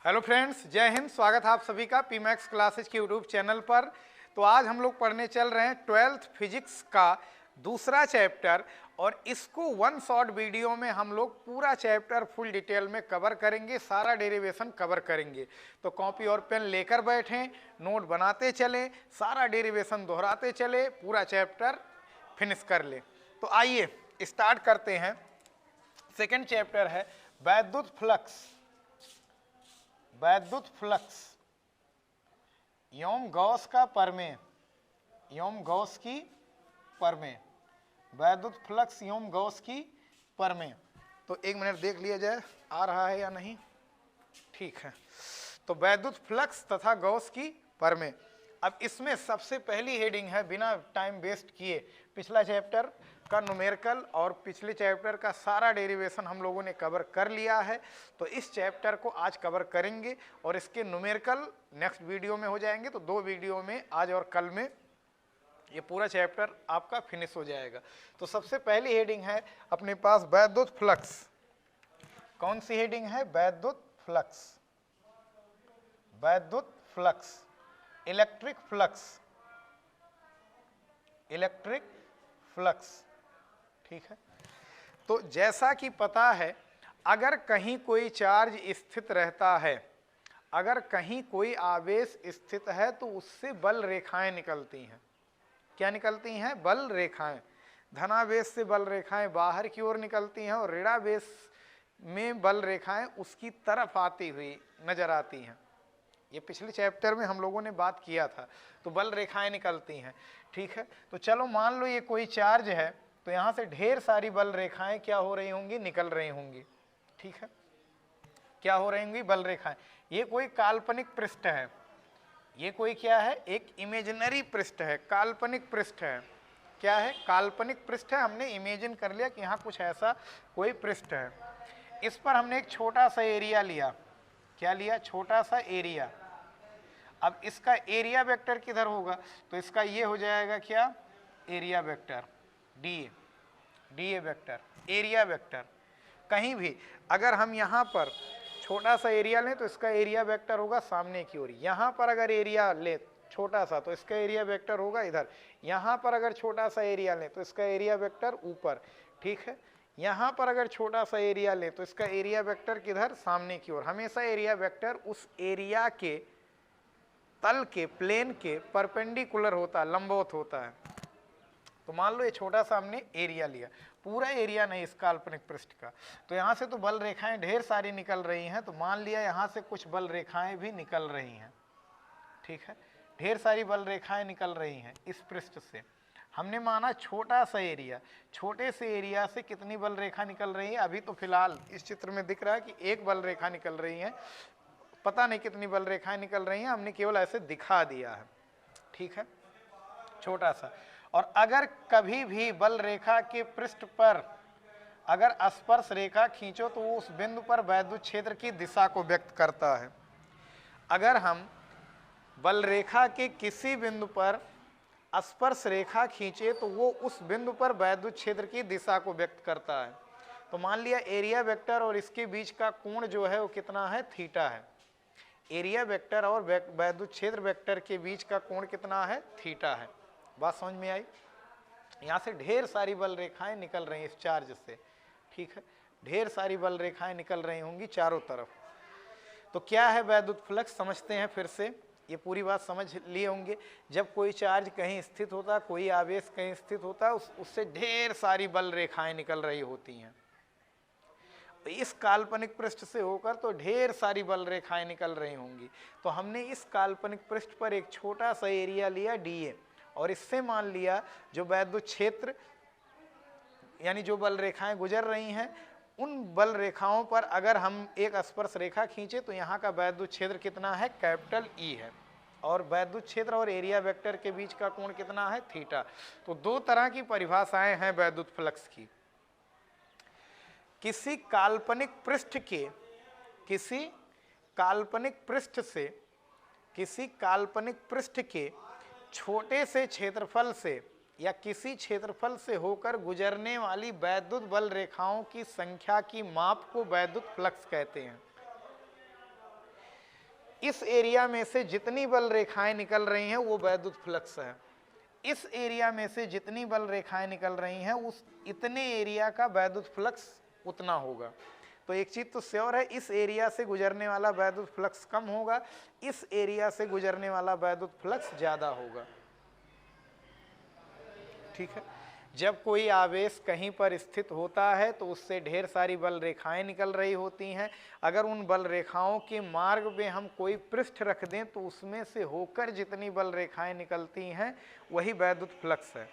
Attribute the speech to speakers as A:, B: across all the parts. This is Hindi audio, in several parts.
A: हेलो फ्रेंड्स, जय हिंद। स्वागत है आप सभी का पी मैक्स क्लासेज के यूट्यूब चैनल पर। तो आज हम लोग पढ़ने चल रहे हैं 12th फिजिक्स का दूसरा चैप्टर, और इसको वन शॉर्ट वीडियो में हम लोग पूरा चैप्टर फुल डिटेल में कवर करेंगे, सारा डेरिवेशन कवर करेंगे। तो कॉपी और पेन लेकर बैठें, नोट बनाते चलें, सारा डेरिवेशन दोहराते चले, पूरा चैप्टर फिनिश कर लें। तो आइए स्टार्ट करते हैं। सेकेंड चैप्टर है वैद्युत फ्लक्स। वैद्युत फ्लक्स एवं गॉस का प्रमेय, एवं गॉस की प्रमेय, वैद्युत फ्लक्स एवं गॉस की प्रमेय। तो एक मिनट देख लिया जाए आ रहा है या नहीं। ठीक है, तो वैद्युत फ्लक्स तथा गॉस की प्रमेय। अब इसमें सबसे पहली हेडिंग है, बिना टाइम वेस्ट किए पिछला चैप्टर का न्यूमेरिकल और पिछले चैप्टर का सारा डेरिवेशन हम लोगों ने कवर कर लिया है। तो इस चैप्टर को आज कवर करेंगे और इसके न्यूमेरिकल नेक्स्ट वीडियो में हो जाएंगे। तो दो वीडियो में, आज और कल में, ये पूरा चैप्टर आपका फिनिश हो जाएगा। तो सबसे पहली हेडिंग है अपने पास वैद्युत फ्लक्स। कौन सी हेडिंग है? वैद्युत फ्लक्स। वैद्युत flux, electric flux, electric flux. ठीक है, तो जैसा कि पता है, अगर कहीं कोई चार्ज स्थित रहता है, अगर कहीं कोई आवेश स्थित है, तो उससे बल रेखाएं निकलती हैं। क्या निकलती हैं? बल रेखाएं। धनावेश से बल रेखाएं बाहर की ओर निकलती हैं और ऋणावेश में बल रेखाएं उसकी तरफ आती हुई नजर आती हैं। ये पिछले चैप्टर में हम लोगों ने बात किया था। तो बल रेखाएं निकलती हैं। ठीक है, तो चलो मान लो ये कोई चार्ज है, तो यहां से ढेर सारी बल रेखाएं क्या हो रही होंगी? निकल रही होंगी। ठीक है, क्या हो रही होंगी? बल रेखाएं। ये कोई काल्पनिक पृष्ठ है, ये कोई क्या है? एक इमेजिनरी पृष्ठ है, काल्पनिक पृष्ठ है। क्या है? काल्पनिक पृष्ठ है। हमने इमेजिन कर लिया कि यहाँ कुछ ऐसा कोई पृष्ठ है। इस पर हमने एक छोटा सा एरिया लिया। क्या लिया? छोटा सा एरिया। अब इसका एरिया वेक्टर किधर होगा? तो इसका ये हो जाएगा क्या? Area vector, D A vector, area vector. कहीं भी अगर हम यहाँ पर छोटा सा एरिया लें तो इसका एरिया वेक्टर होगा सामने की ओर। यहाँ पर अगर एरिया ले छोटा सा तो इसका एरिया वेक्टर होगा इधर। यहाँ पर अगर छोटा सा एरिया लें तो इसका एरिया वेक्टर ऊपर। ठीक है, यहाँ पर अगर छोटा सा एरिया लें तो इसका एरिया वेक्टर किधर? सामने की ओर। हमेशा एरिया वेक्टर उस एरिया के तल के, प्लेन के परपेंडिकुलर होता है, लंबवत होता है। तो मान लो ये छोटा सा हमने एरिया लिया, पूरा एरिया नहीं इस काल्पनिक पृष्ठ का। तो यहाँ से तो बल रेखाएं ढेर सारी निकल रही हैं। तो मान लिया यहाँ से कुछ बल रेखाएं भी निकल रही हैं। ठीक है, ढेर सारी बल रेखाएं निकल रही हैं इस पृष्ठ से। हमने माना छोटा सा एरिया, छोटे से एरिया से कितनी बल रेखा निकल रही है? अभी तो फिलहाल इस चित्र में दिख रहा है कि एक बल रेखा निकल रही है, पता नहीं कितनी बल रेखाएं निकल रही हैं, हमने केवल ऐसे दिखा दिया है। ठीक है, छोटा सा। और अगर कभी भी बल रेखा के पृष्ठ पर अगर स्पर्श रेखा खींचो तो वो उस बिंदु पर वैद्युत क्षेत्र की दिशा को व्यक्त करता है। अगर हम बल रेखा के किसी बिंदु पर स्पर्श रेखा खींचे तो वो उस बिंदु पर वैद्युत क्षेत्र की दिशा को व्यक्त करता है। तो मान लिया एरिया वेक्टर और इसके बीच का कोण जो है वो कितना है? थीटा है। एरिया वेक्टर और वैद्युत क्षेत्र वेक्टर के बीच का कोण कितना है? थीटा है। बात समझ में आई? यहाँ से ढेर सारी बल रेखाएं निकल रही हैं इस चार्ज से। ठीक है, ढेर सारी बल रेखाएं निकल रही होंगी चारों तरफ। तो क्या है वैद्युत फ्लक्स? समझते हैं फिर से। ये पूरी बात समझ लिए होंगे। जब कोई चार्ज कहीं स्थित होता, कोई आवेश कहीं स्थित होता, उससे ढेर सारी बल रेखाएं निकल रही होती हैं। इस काल्पनिक पृष्ठ से होकर तो ढेर सारी बल रेखाएं निकल रही होंगी। तो हमने इस काल्पनिक पृष्ठ पर एक छोटा सा एरिया लिया, डी ए, और इससे मान लिया जो वैद्युत क्षेत्र यानी जो बल रेखाएं गुजर रही हैं, उन बल रेखाओं पर अगर हम एक स्पर्श रेखा खींचे तो यहाँ का वैद्युत क्षेत्र कितना है? कैपिटल ई है। और वैद्युत क्षेत्र और एरिया वेक्टर के बीच का कोण कितना है? थीटा। तो दो तरह की परिभाषाएं हैं वैद्युत फ्लक्स की। किसी काल्पनिक पृष्ठ के, किसी काल्पनिक पृष्ठ से, किसी काल्पनिक पृष्ठ के छोटे से क्षेत्रफल से या किसी क्षेत्रफल से होकर गुजरने वाली वैद्युत बल रेखाओं की संख्या की माप को वैद्युत फ्लक्स कहते हैं। इस एरिया में से जितनी बल रेखाएं निकल रही हैं वो वैद्युत फ्लक्स है। इस एरिया में से जितनी बल रेखाएं निकल रही हैं उस इतने एरिया का वैद्युत फ्लक्स उतना होगा। तो एक चीज तो श्योर है, इस एरिया से गुजरने वाला वैद्युत फ्लक्स कम होगा, इस एरिया से गुजरने वाला वैद्युत फ्लक्स ज्यादा होगा। ठीक है। जब कोई आवेश कहीं पर स्थित होता है तो उससे ढेर सारी बल रेखाएं निकल रही होती हैं। अगर उन बल रेखाओं के मार्ग में हम कोई पृष्ठ रख दें तो उसमें से होकर जितनी बल रेखाएं निकलती हैं वही वैद्युत फ्लक्स है।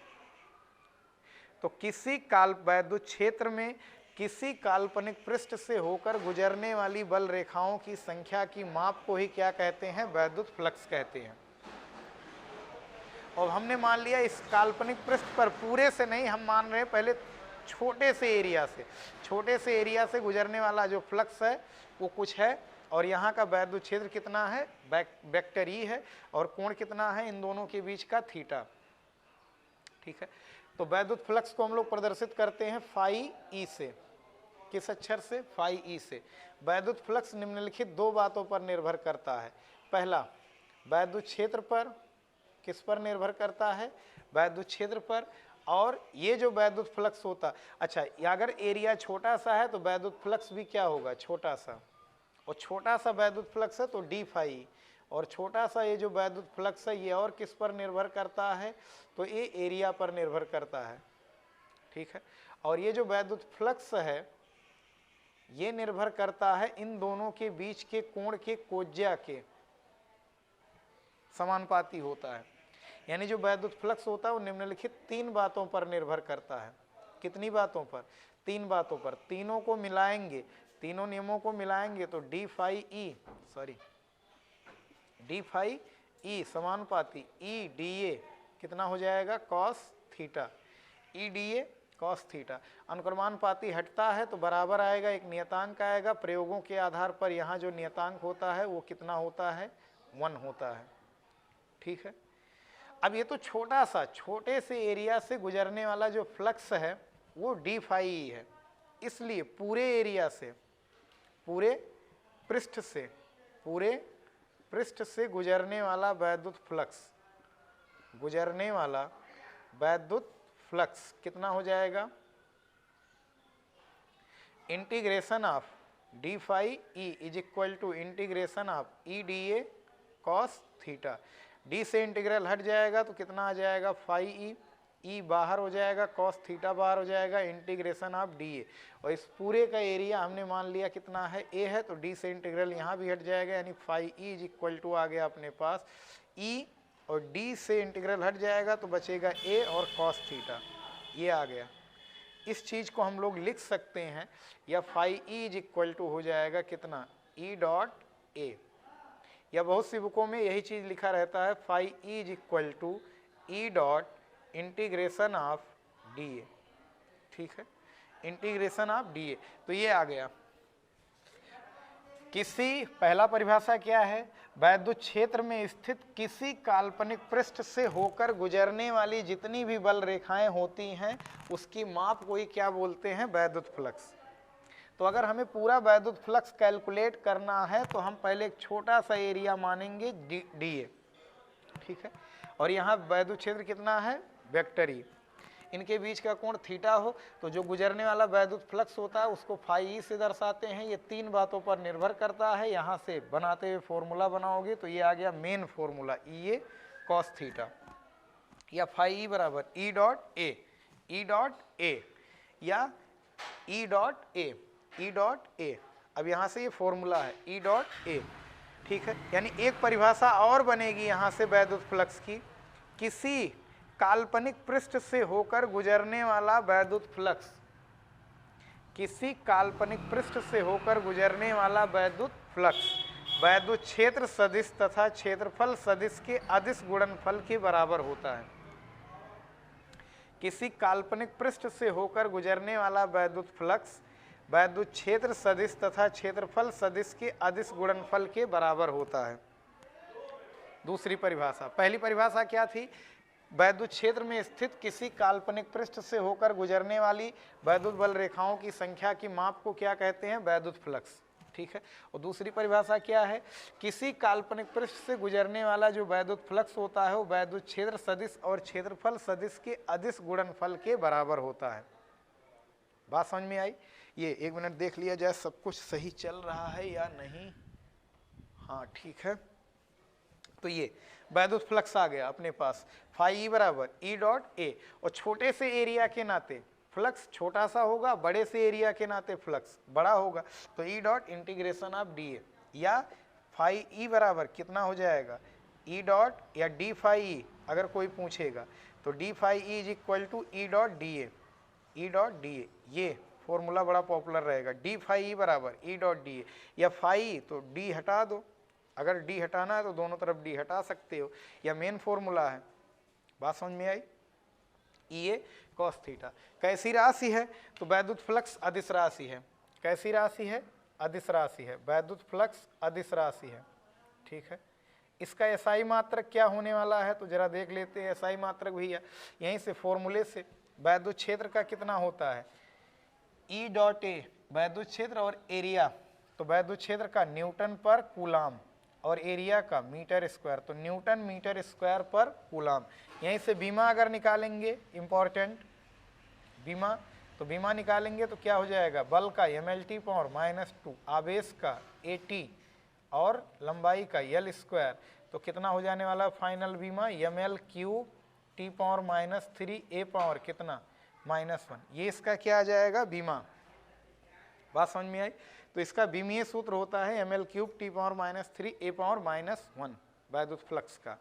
A: तो किसी वैद्युत क्षेत्र में किसी काल्पनिक पृष्ठ से होकर गुजरने वाली बल रेखाओं की संख्या की माप को ही क्या कहते हैं? वैद्युत फ्लक्स कहते हैं। और हमने मान लिया इस काल्पनिक पृष्ठ पर, पूरे से नहीं हम मान रहे हैं, पहले छोटे से एरिया से गुजरने वाला जो फ्लक्स है वो कुछ है, और यहाँ का वैद्युत क्षेत्र कितना है? वेक्टर ई है, और कोण कितना है इन दोनों के बीच का? थीटा। ठीक है। तो वैद्युत फ्लक्स को हम लोग प्रदर्शित करते हैं फाई ई से। किस अक्षर से? फाई ई से। वैद्युत फ्लक्स निम्नलिखित दो बातों पर निर्भर करता है। पहला, वैद्युत क्षेत्र पर। किस पर निर्भर करता है? वैद्युत क्षेत्र पर। और ये जो वैद्युत फ्लक्स होता, अच्छा अगर एरिया छोटा सा है तो वैद्युत फ्लक्स भी क्या होगा? छोटा सा। और छोटा सा वैद्युत फ्लक्स है तो डी फाई। और छोटा सा ये जो वैद्युत फ्लक्स है ये और किस पर निर्भर करता है? तो ये एरिया पर निर्भर करता है। ठीक है। और ये जो वैद्युत फ्लक्स है ये निर्भर करता है इन दोनों के बीच के कोण के कोज्या के समानुपाती होता है। यानी जो वैद्युत फ्लक्स होता है वो निम्नलिखित तीन बातों पर निर्भर करता है। कितनी बातों पर? तीन बातों पर। तीनों को मिलाएंगे, तीनों नियमों को मिलाएंगे तो डी फाई ई समानुपाती ई डी ए कितना हो जाएगा? Cos theta. E D A cos theta. अनुक्रमानुपाती हटता है तो बराबर आएगा, एक नियतांक आएगा। प्रयोगों के आधार पर यहाँ जो नियतांक होता है वो कितना होता है? 1 होता है। ठीक है। अब ये तो छोटे से एरिया से गुजरने वाला जो फ्लक्स है वो डी फाई ई है। इसलिए पूरे एरिया से, पूरे पृष्ठ से गुजरने वाला वैद्युत फ्लक्स कितना हो जाएगा? Integration of D phi E is equal to integration of E D A cos theta. D से इंटीग्रल हट जाएगा तो कितना आ जाएगा? फाई ई बाहर हो जाएगा, कॉस थीटा बाहर हो जाएगा, इंटीग्रेशन ऑफ डी ए। और इस पूरे का एरिया हमने मान लिया कितना है? ए है, तो डी से इंटीग्रल यहाँ भी हट जाएगा, यानी phi E is equal to आ गया अपने पास ई, और डी से इंटीग्रल हट जाएगा तो बचेगा ए और कॉस थीटा, ये आ गया। इस चीज को हम लोग लिख सकते हैं, या phi E is equal to हो जाएगा कितना? E dot A. या बहुत सी बुकों में यही चीज लिखा रहता है, phi E is equal to E dot integration of D A. ठीक है, इंटीग्रेशन ऑफ डी ए। तो ये आ गया। किसी, पहला परिभाषा क्या है? वैद्युत क्षेत्र में स्थित किसी काल्पनिक पृष्ठ से होकर गुजरने वाली जितनी भी बल रेखाएं होती हैं उसकी माप को ही क्या बोलते हैं? वैद्युत फ्लक्स। तो अगर हमें पूरा वैद्युत फ्लक्स कैलकुलेट करना है तो हम पहले एक छोटा सा एरिया मानेंगे डी ए। ठीक है। और यहाँ वैद्युत क्षेत्र कितना है? Vector E. इनके बीच का कोण थीटा हो तो जो गुजरने वाला वैद्युत फ्लक्स होता है उसको फाई ई से दर्शाते हैं। ये तीन बातों पर निर्भर करता है। यहाँ से बनाते हुए फॉर्मूला बनाओगे तो ये आ गया main formula, E A cos theta, या फाई ई बराबर ई डॉट ए, या ई डॉट ए। अब यहाँ से ये फॉर्मूला है ई डॉट ए। ठीक है। यानी एक परिभाषा और बनेगी यहाँ से वैद्युत फ्लक्स की, किसी काल्पनिक पृष्ठ से होकर गुजरने वाला वैद्युत फ्लक्स, किसी काल्पनिक पृष्ठ से होकर गुजरने वाला वैद्युत फ्लक्स वैद्युत क्षेत्र सदिश तथा क्षेत्रफल सदिश के अदिश गुणनफल के बराबर होता है। किसी काल्पनिक पृष्ठ से होकर गुजरने वाला वैद्युत फ्लक्स वैद्युत क्षेत्र सदिश तथा क्षेत्रफल सदिश के अदिश गुणनफल के बराबर होता है। दूसरी परिभाषा, पहली परिभाषा क्या थी? वैद्युत क्षेत्र में स्थित किसी काल्पनिक पृष्ठ से होकर गुजरने वाली वैद्युत बल रेखाओं की संख्या की माप को क्या कहते हैं? वैद्युत फ्लक्स। ठीक है। और दूसरी परिभाषा क्या है, किसी काल्पनिक पृष्ठ से गुजरने वाला जो वैद्युत फ्लक्स होता है वो वैद्युत क्षेत्र सदिश और क्षेत्रफल सदिश के अदिश गुणनफल के बराबर होता है। बात समझ में आई? ये एक मिनट देख लिया जाए सब कुछ सही चल रहा है या नहीं। हाँ ठीक है। तो ये वैद्युत फ्लक्स आ गया अपने पास, फाई ई बराबर ई डॉट ए, और छोटे से एरिया के नाते फ्लक्स छोटा सा होगा, बड़े से एरिया के नाते फ्लक्स बड़ा होगा, तो E dot integration of D A, या फाई ई बराबर कितना हो जाएगा, ई डॉट या डी फाई ई अगर कोई पूछेगा तो D phi E is equal to E dot D A, E dot D A, ये फॉर्मूला बड़ा पॉपुलर रहेगा, डी फाई ई बराबर ई डॉट डी ए, या फाई तो डी हटा दो, अगर डी हटाना है तो दोनों तरफ डी हटा सकते हो, या मेन फॉर्मूला है। बात समझ में आई? ई ए कॉस थीटा कैसी राशि है, तो वैद्युत फ्लक्स अदिश राशि है। कैसी राशि है? अदिश राशि है, वैद्युत फ्लक्स अदिश राशि है, ठीक है। इसका एसआई मात्रक क्या होने वाला है, तो जरा देख लेते हैं एसआई मात्रक भैया, यहीं से फॉर्मूले से वैद्युत क्षेत्र का कितना होता है, ई डॉट ए वैद्युत क्षेत्र और एरिया, तो वैद्युत क्षेत्र का न्यूटन पर कूलाम और एरिया का मीटर स्क्वायर, तो न्यूटन मीटर स्क्वायर पर कूलाम। यहीं से बीमा अगर निकालेंगे, इंपॉर्टेंट बीमा, तो बीमा निकालेंगे तो क्या हो जाएगा, बल का mlt पावर -2, आवेश का at और लंबाई का l स्क्वायर, तो कितना हो जाने वाला फाइनल बीमा, ml cube t power -3 a power कितना -1, ये इसका क्या आ जाएगा बीमा। बात समझ में आई? तो इसका बीमीय सूत्र होता है ml cube t power -3 a power -1 वैद्युत फ्लक्स का,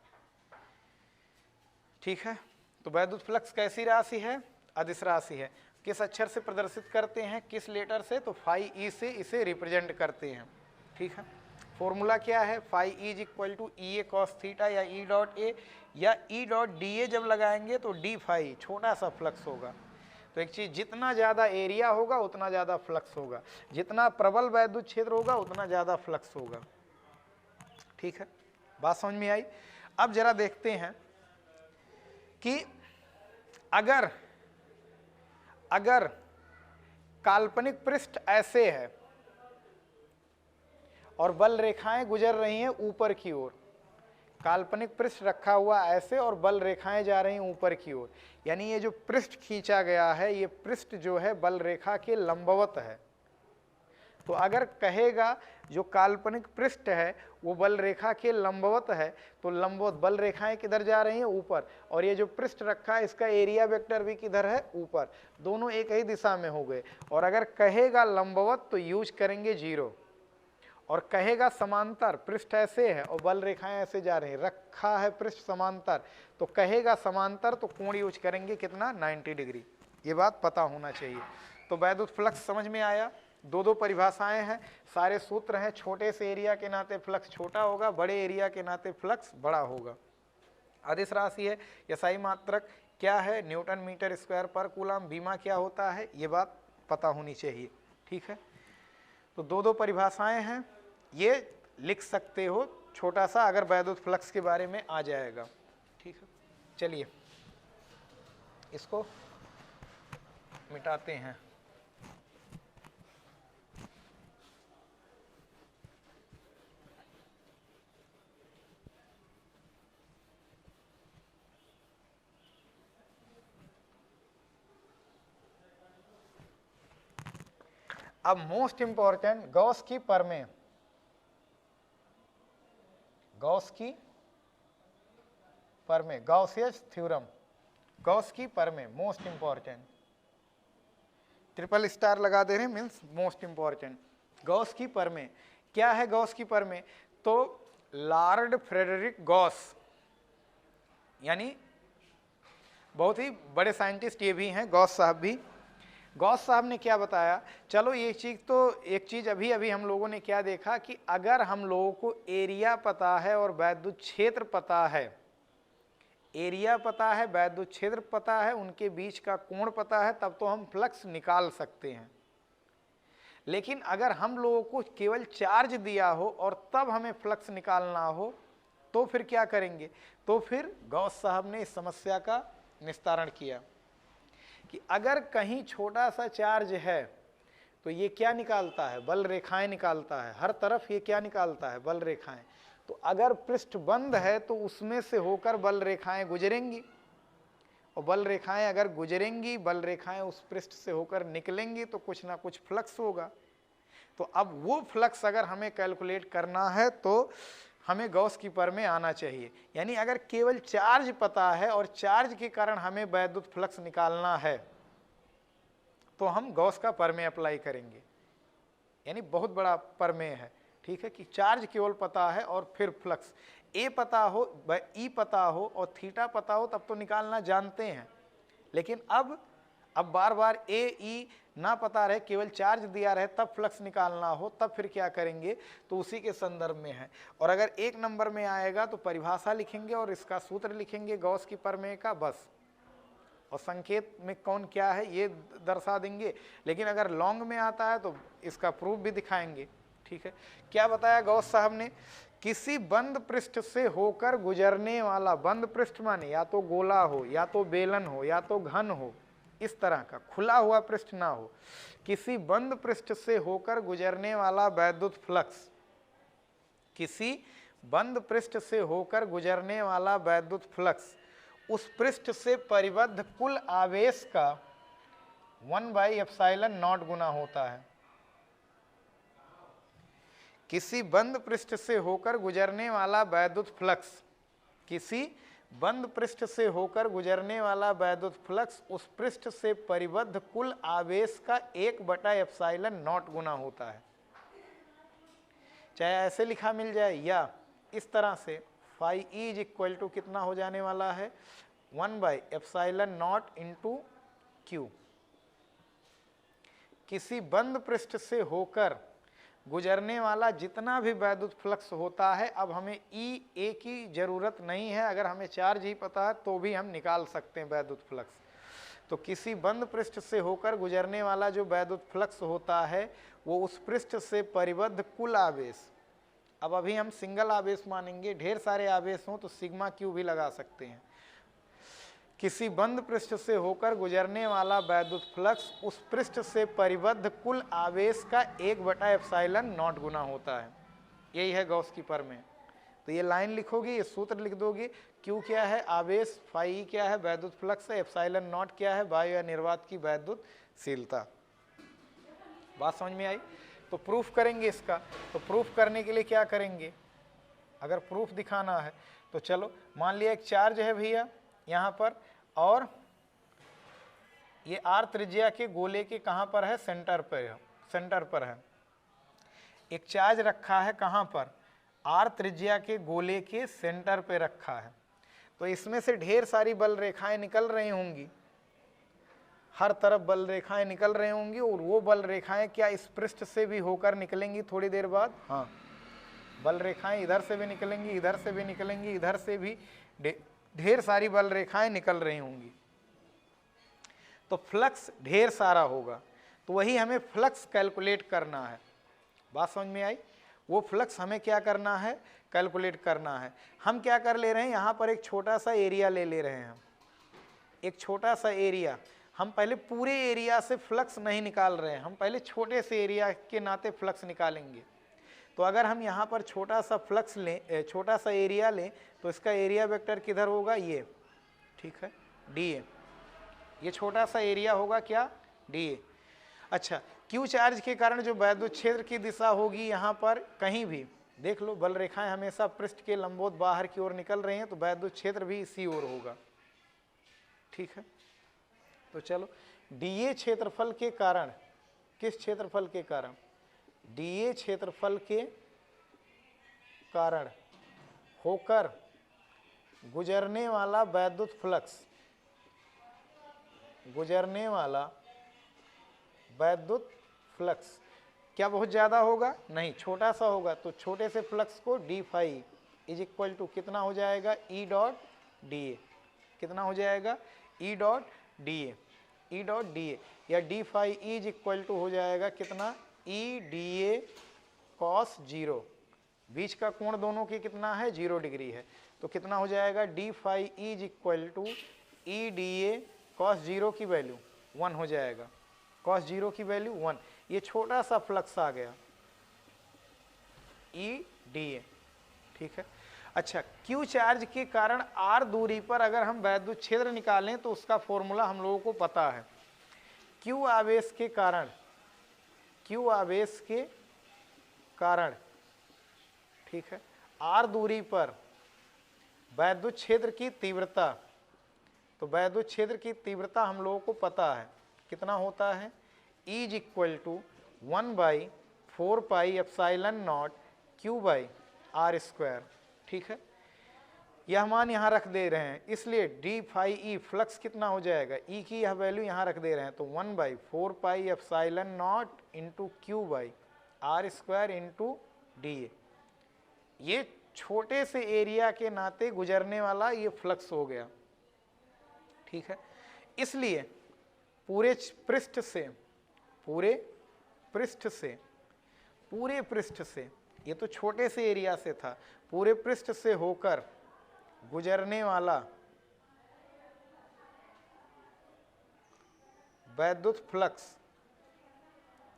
A: ठीक है। तो वैद्युत फ्लक्स कैसी राशि है, अदिश राशि है। किस अक्षर से प्रदर्शित करते हैं, किस लेटर से, तो फाई ई से इसे रिप्रेजेंट करते हैं, ठीक है। फॉर्मूला क्या है, phi E is equal to E A cos theta, या ई डॉट ए या ई डॉट डी ए जब लगाएंगे तो डी फाई छोटा सा फ्लक्स होगा। तो एक चीज, जितना ज्यादा एरिया होगा उतना ज्यादा फ्लक्स होगा, जितना प्रबल वैद्युत क्षेत्र होगा उतना ज्यादा फ्लक्स होगा, ठीक है। बात समझ में आई? अब जरा देखते हैं कि अगर काल्पनिक पृष्ठ ऐसे है और बल रेखाएं गुजर रही हैं ऊपर की ओर, काल्पनिक पृष्ठ रखा हुआ ऐसे और बल रेखाएं जा रही हैं ऊपर की ओर, यानी ये जो पृष्ठ खींचा गया है ये पृष्ठ जो है बल रेखा के लंबवत है। तो अगर कहेगा जो काल्पनिक पृष्ठ है वो बल रेखा के लंबवत है, तो लंबवत बल रेखाएं किधर जा रही हैं, ऊपर, और ये जो पृष्ठ रखा है इसका एरिया वेक्टर भी किधर है, ऊपर, दोनों एक ही दिशा में हो गए। और अगर कहेगा लंबवत तो यूज करेंगे 0, और कहेगा समांतर, पृष्ठ ऐसे है और बल रेखाएं ऐसे जा रही हैं, रखा है पृष्ठ समांतर, तो कहेगा समांतर तो कोण यूज करेंगे कितना, 90 डिग्री। ये बात पता होना चाहिए। तो वैद्युत फ्लक्स समझ में आया, दो परिभाषाएं हैं, सारे सूत्र हैं, छोटे से एरिया के नाते फ्लक्स छोटा होगा, बड़े एरिया के नाते फ्लक्स बड़ा होगा। अदिश राशि है, एसआई मात्रक क्या है, न्यूटन मीटर स्क्वायर पर कूलाम, बीमा क्या होता है, ये बात पता होनी चाहिए, ठीक है। तो दो परिभाषाएं हैं, ये लिख सकते हो छोटा सा अगर वैद्युत फ्लक्स के बारे में आ जाएगा, ठीक है। चलिए इसको मिटाते हैं। अब मोस्ट इंपॉर्टेंट गॉस की प्रमेय, गॉस की प्रमेय, गॉसियस थ्योरम, गॉस की प्रमेय मोस्ट इंपॉर्टेंट, ट्रिपल स्टार लगा दे रहे हैं, मीन्स मोस्ट इंपॉर्टेंट। गॉस की प्रमेय क्या है, गॉस की प्रमेय, तो लॉर्ड फ्रेडरिक गॉस, यानी बहुत ही बड़े साइंटिस्ट ये भी हैं, गॉस साहब भी। गॉस साहब ने क्या बताया, चलो ये चीज तो एक चीज अभी हम लोगों ने क्या देखा कि अगर हम लोगों को एरिया पता है और वैद्युत क्षेत्र पता है, एरिया पता है, वैद्युत क्षेत्र पता है, उनके बीच का कोण पता है, तब तो हम फ्लक्स निकाल सकते हैं। लेकिन अगर हम लोगों को केवल चार्ज दिया हो और तब हमें फ्लक्स निकालना हो तो फिर क्या करेंगे, तो फिर गॉस साहब ने इस समस्या का निस्तारण किया कि अगर कहीं छोटा सा चार्ज है तो ये क्या निकालता है, बल रेखाएं निकालता है, हर तरफ ये क्या निकालता है, बल रेखाएं। तो अगर पृष्ठ बंद है तो उसमें से होकर बल रेखाएं गुजरेंगी, और बल रेखाएं अगर गुजरेंगी, बल रेखाएं उस पृष्ठ से होकर निकलेंगी तो कुछ ना कुछ फ्लक्स होगा। तो अब वो फ्लक्स अगर हमें कैलकुलेट करना है तो हमें गॉस की प्रमेय आना चाहिए। यानी अगर केवल चार्ज पता है और चार्ज के कारण हमें वैद्युत फ्लक्स निकालना है तो हम गॉस का प्रमेय अप्लाई करेंगे। यानी बहुत बड़ा प्रमेय है, ठीक है, कि चार्ज केवल पता है और फिर फ्लक्स ए पता हो, ई पता हो और थीटा पता हो तब तो निकालना जानते हैं। लेकिन अब बार बार ए ई ना पता रहे, केवल चार्ज दिया रहे तब फ्लक्स निकालना हो, तब फिर क्या करेंगे, तो उसी के संदर्भ में है। और अगर एक नंबर में आएगा तो परिभाषा लिखेंगे और इसका सूत्र लिखेंगे गॉस की प्रमेय का, बस, और संकेत में कौन क्या है ये दर्शा देंगे। लेकिन अगर लॉन्ग में आता है तो इसका प्रूफ भी दिखाएंगे, ठीक है। क्या बताया गॉस साहब ने, किसी बंद पृष्ठ से होकर गुजरने वाला, बंद पृष्ठ माने या तो गोला हो या तो बेलन हो या तो घन हो, इस तरह का खुला हुआ पृष्ठ ना हो, किसी बंद पृष्ठ से होकर गुजरने वाला वैद्युत फ्लक्स, किसी बंद पृष्ठ से होकर गुजरने वाला वैद्युत फ्लक्स उस पृष्ठ से परिबद्ध कुल आवेश का 1/ε0 गुना होता है। किसी बंद पृष्ठ से होकर गुजरने वाला वैद्युत फ्लक्स, किसी बंद पृष्ठ से होकर गुजरने वाला वैद्युत फ्लक्स उस पृष्ठ से परिबद्ध कुल आवेश का 1/ε0 गुना होता है। चाहे ऐसे लिखा मिल जाए या इस तरह से, phi E is equal to कितना हो जाने वाला है, 1/ε0 इंटू क्यू। किसी बंद पृष्ठ से होकर गुजरने वाला जितना भी वैद्युत फ्लक्स होता है, अब हमें ई ए की जरूरत नहीं है, अगर हमें चार्ज ही पता है तो भी हम निकाल सकते हैं वैद्युत फ्लक्स। तो किसी बंद पृष्ठ से होकर गुजरने वाला जो वैद्युत फ्लक्स होता है वो उस पृष्ठ से परिबद्ध कुल आवेश, अब अभी हम सिंगल आवेश मानेंगे, ढेर सारे आवेश हों तो सिग्मा क्यू भी लगा सकते हैं। किसी बंद पृष्ठ से होकर गुजरने वाला वैद्युत फ्लक्स उस पृष्ठ से परिबद्ध कुल आवेश का 1/ε0 गुना होता है। यही है गॉस की प्रमेय। तो ये लाइन लिखोगे, ये सूत्र लिख दोगे, क्यू क्या है आवेश, फाई क्या है वैद्युत फ्लक्स है, ε0 क्या है वायु या निर्वात की वैद्युतशीलता। बात समझ में आई? तो प्रूफ करेंगे इसका। तो प्रूफ करने के लिए क्या करेंगे, अगर प्रूफ दिखाना है तो चलो, मान लिया एक चार्ज है भैया यहाँ पर, और ये आर त्रिज्या के गोले के कहाँ पर है, सेंटर पर है। एक चार्ज रखा है कहाँ पर, आर त्रिज्या के गोले के सेंटर पे रखा है। तो इसमें से ढेर सारी बल रेखाएं निकल रही होंगी, हर तरफ बल रेखाएं निकल रही होंगी, और वो बल रेखाएं क्या इस पृष्ठ से भी होकर निकलेंगी थोड़ी देर बाद? हाँ, बल रेखाएं इधर से भी निकलेंगी, इधर से भी निकलेंगी, इधर से भी ढेर सारी बल रेखाएं निकल रही होंगी। तो फ्लक्स ढेर सारा होगा, तो वही हमें फ्लक्स कैलकुलेट करना है। बात समझ में आई? वो फ्लक्स हमें क्या करना है, कैलकुलेट करना है। हम क्या कर ले रहे हैं, यहाँ पर एक छोटा सा एरिया ले रहे हैं, एक छोटा सा एरिया। हम पहले पूरे एरिया से फ्लक्स नहीं निकाल रहे हैं, हम पहले छोटे से एरिया के नाते फ्लक्स निकालेंगे। तो अगर हम यहाँ पर छोटा सा फ्लक्स लें, छोटा सा एरिया लें, तो इसका एरिया वेक्टर किधर होगा, ये, ठीक है, डी ए। ये छोटा सा एरिया होगा क्या, डी ए। अच्छा, क्यू चार्ज के कारण जो वैद्युत क्षेत्र की दिशा होगी यहाँ पर कहीं भी, देख लो बल रेखाएं हमेशा पृष्ठ के लंबवत बाहर की ओर निकल रही हैं, तो वैद्युत क्षेत्र भी इसी ओर होगा, ठीक है। तो चलो, डीए क्षेत्रफल के कारण, किस क्षेत्रफल के कारण, डीए क्षेत्रफल के कारण होकर गुजरने वाला वैद्युत फ्लक्स, गुजरने वाला वैद्युत फ्लक्स क्या बहुत ज़्यादा होगा? नहीं, छोटा सा होगा। तो छोटे से फ्लक्स को D phi is equal to कितना हो जाएगा, ई डॉट डी ए। कितना हो जाएगा, E dot D A, E dot D A, या D phi is equal to हो जाएगा कितना, ई डी ए कॉस 0। बीच का कोण दोनों की कितना है, 0 डिग्री है। तो कितना हो जाएगा, D phi is equal to E D A cos 0 की वैल्यू 1 हो जाएगा, कॉस 0 की वैल्यू 1। ये छोटा सा फ्लक्स आ गया EDA, ठीक है। अच्छा, Q चार्ज के कारण R दूरी पर अगर हम वैद्युत क्षेत्र निकालें तो उसका फॉर्मूला हम लोगों को पता है। Q आवेश के कारण, Q आवेश के कारण, ठीक है, R दूरी पर वैद्युत क्षेत्र की तीव्रता, तो वैद्युत क्षेत्र की तीव्रता हम लोगों को पता है कितना होता है, E is equal to 1/4πε0 Q/r², ठीक है। यह मान यहाँ रख दे रहे हैं, इसलिए d फाई E फ्लक्स कितना हो जाएगा, E की यह वैल्यू यहाँ रख दे रहे हैं, तो 1/4πε0 इंटू Q/r² इंटू dA। ये छोटे से एरिया के नाते गुजरने वाला ये फ्लक्स हो गया, ठीक है। इसलिए पूरे पृष्ठ से, ये तो छोटे से एरिया से था, पूरे पृष्ठ से होकर गुजरने वाला वैद्युत फ्लक्स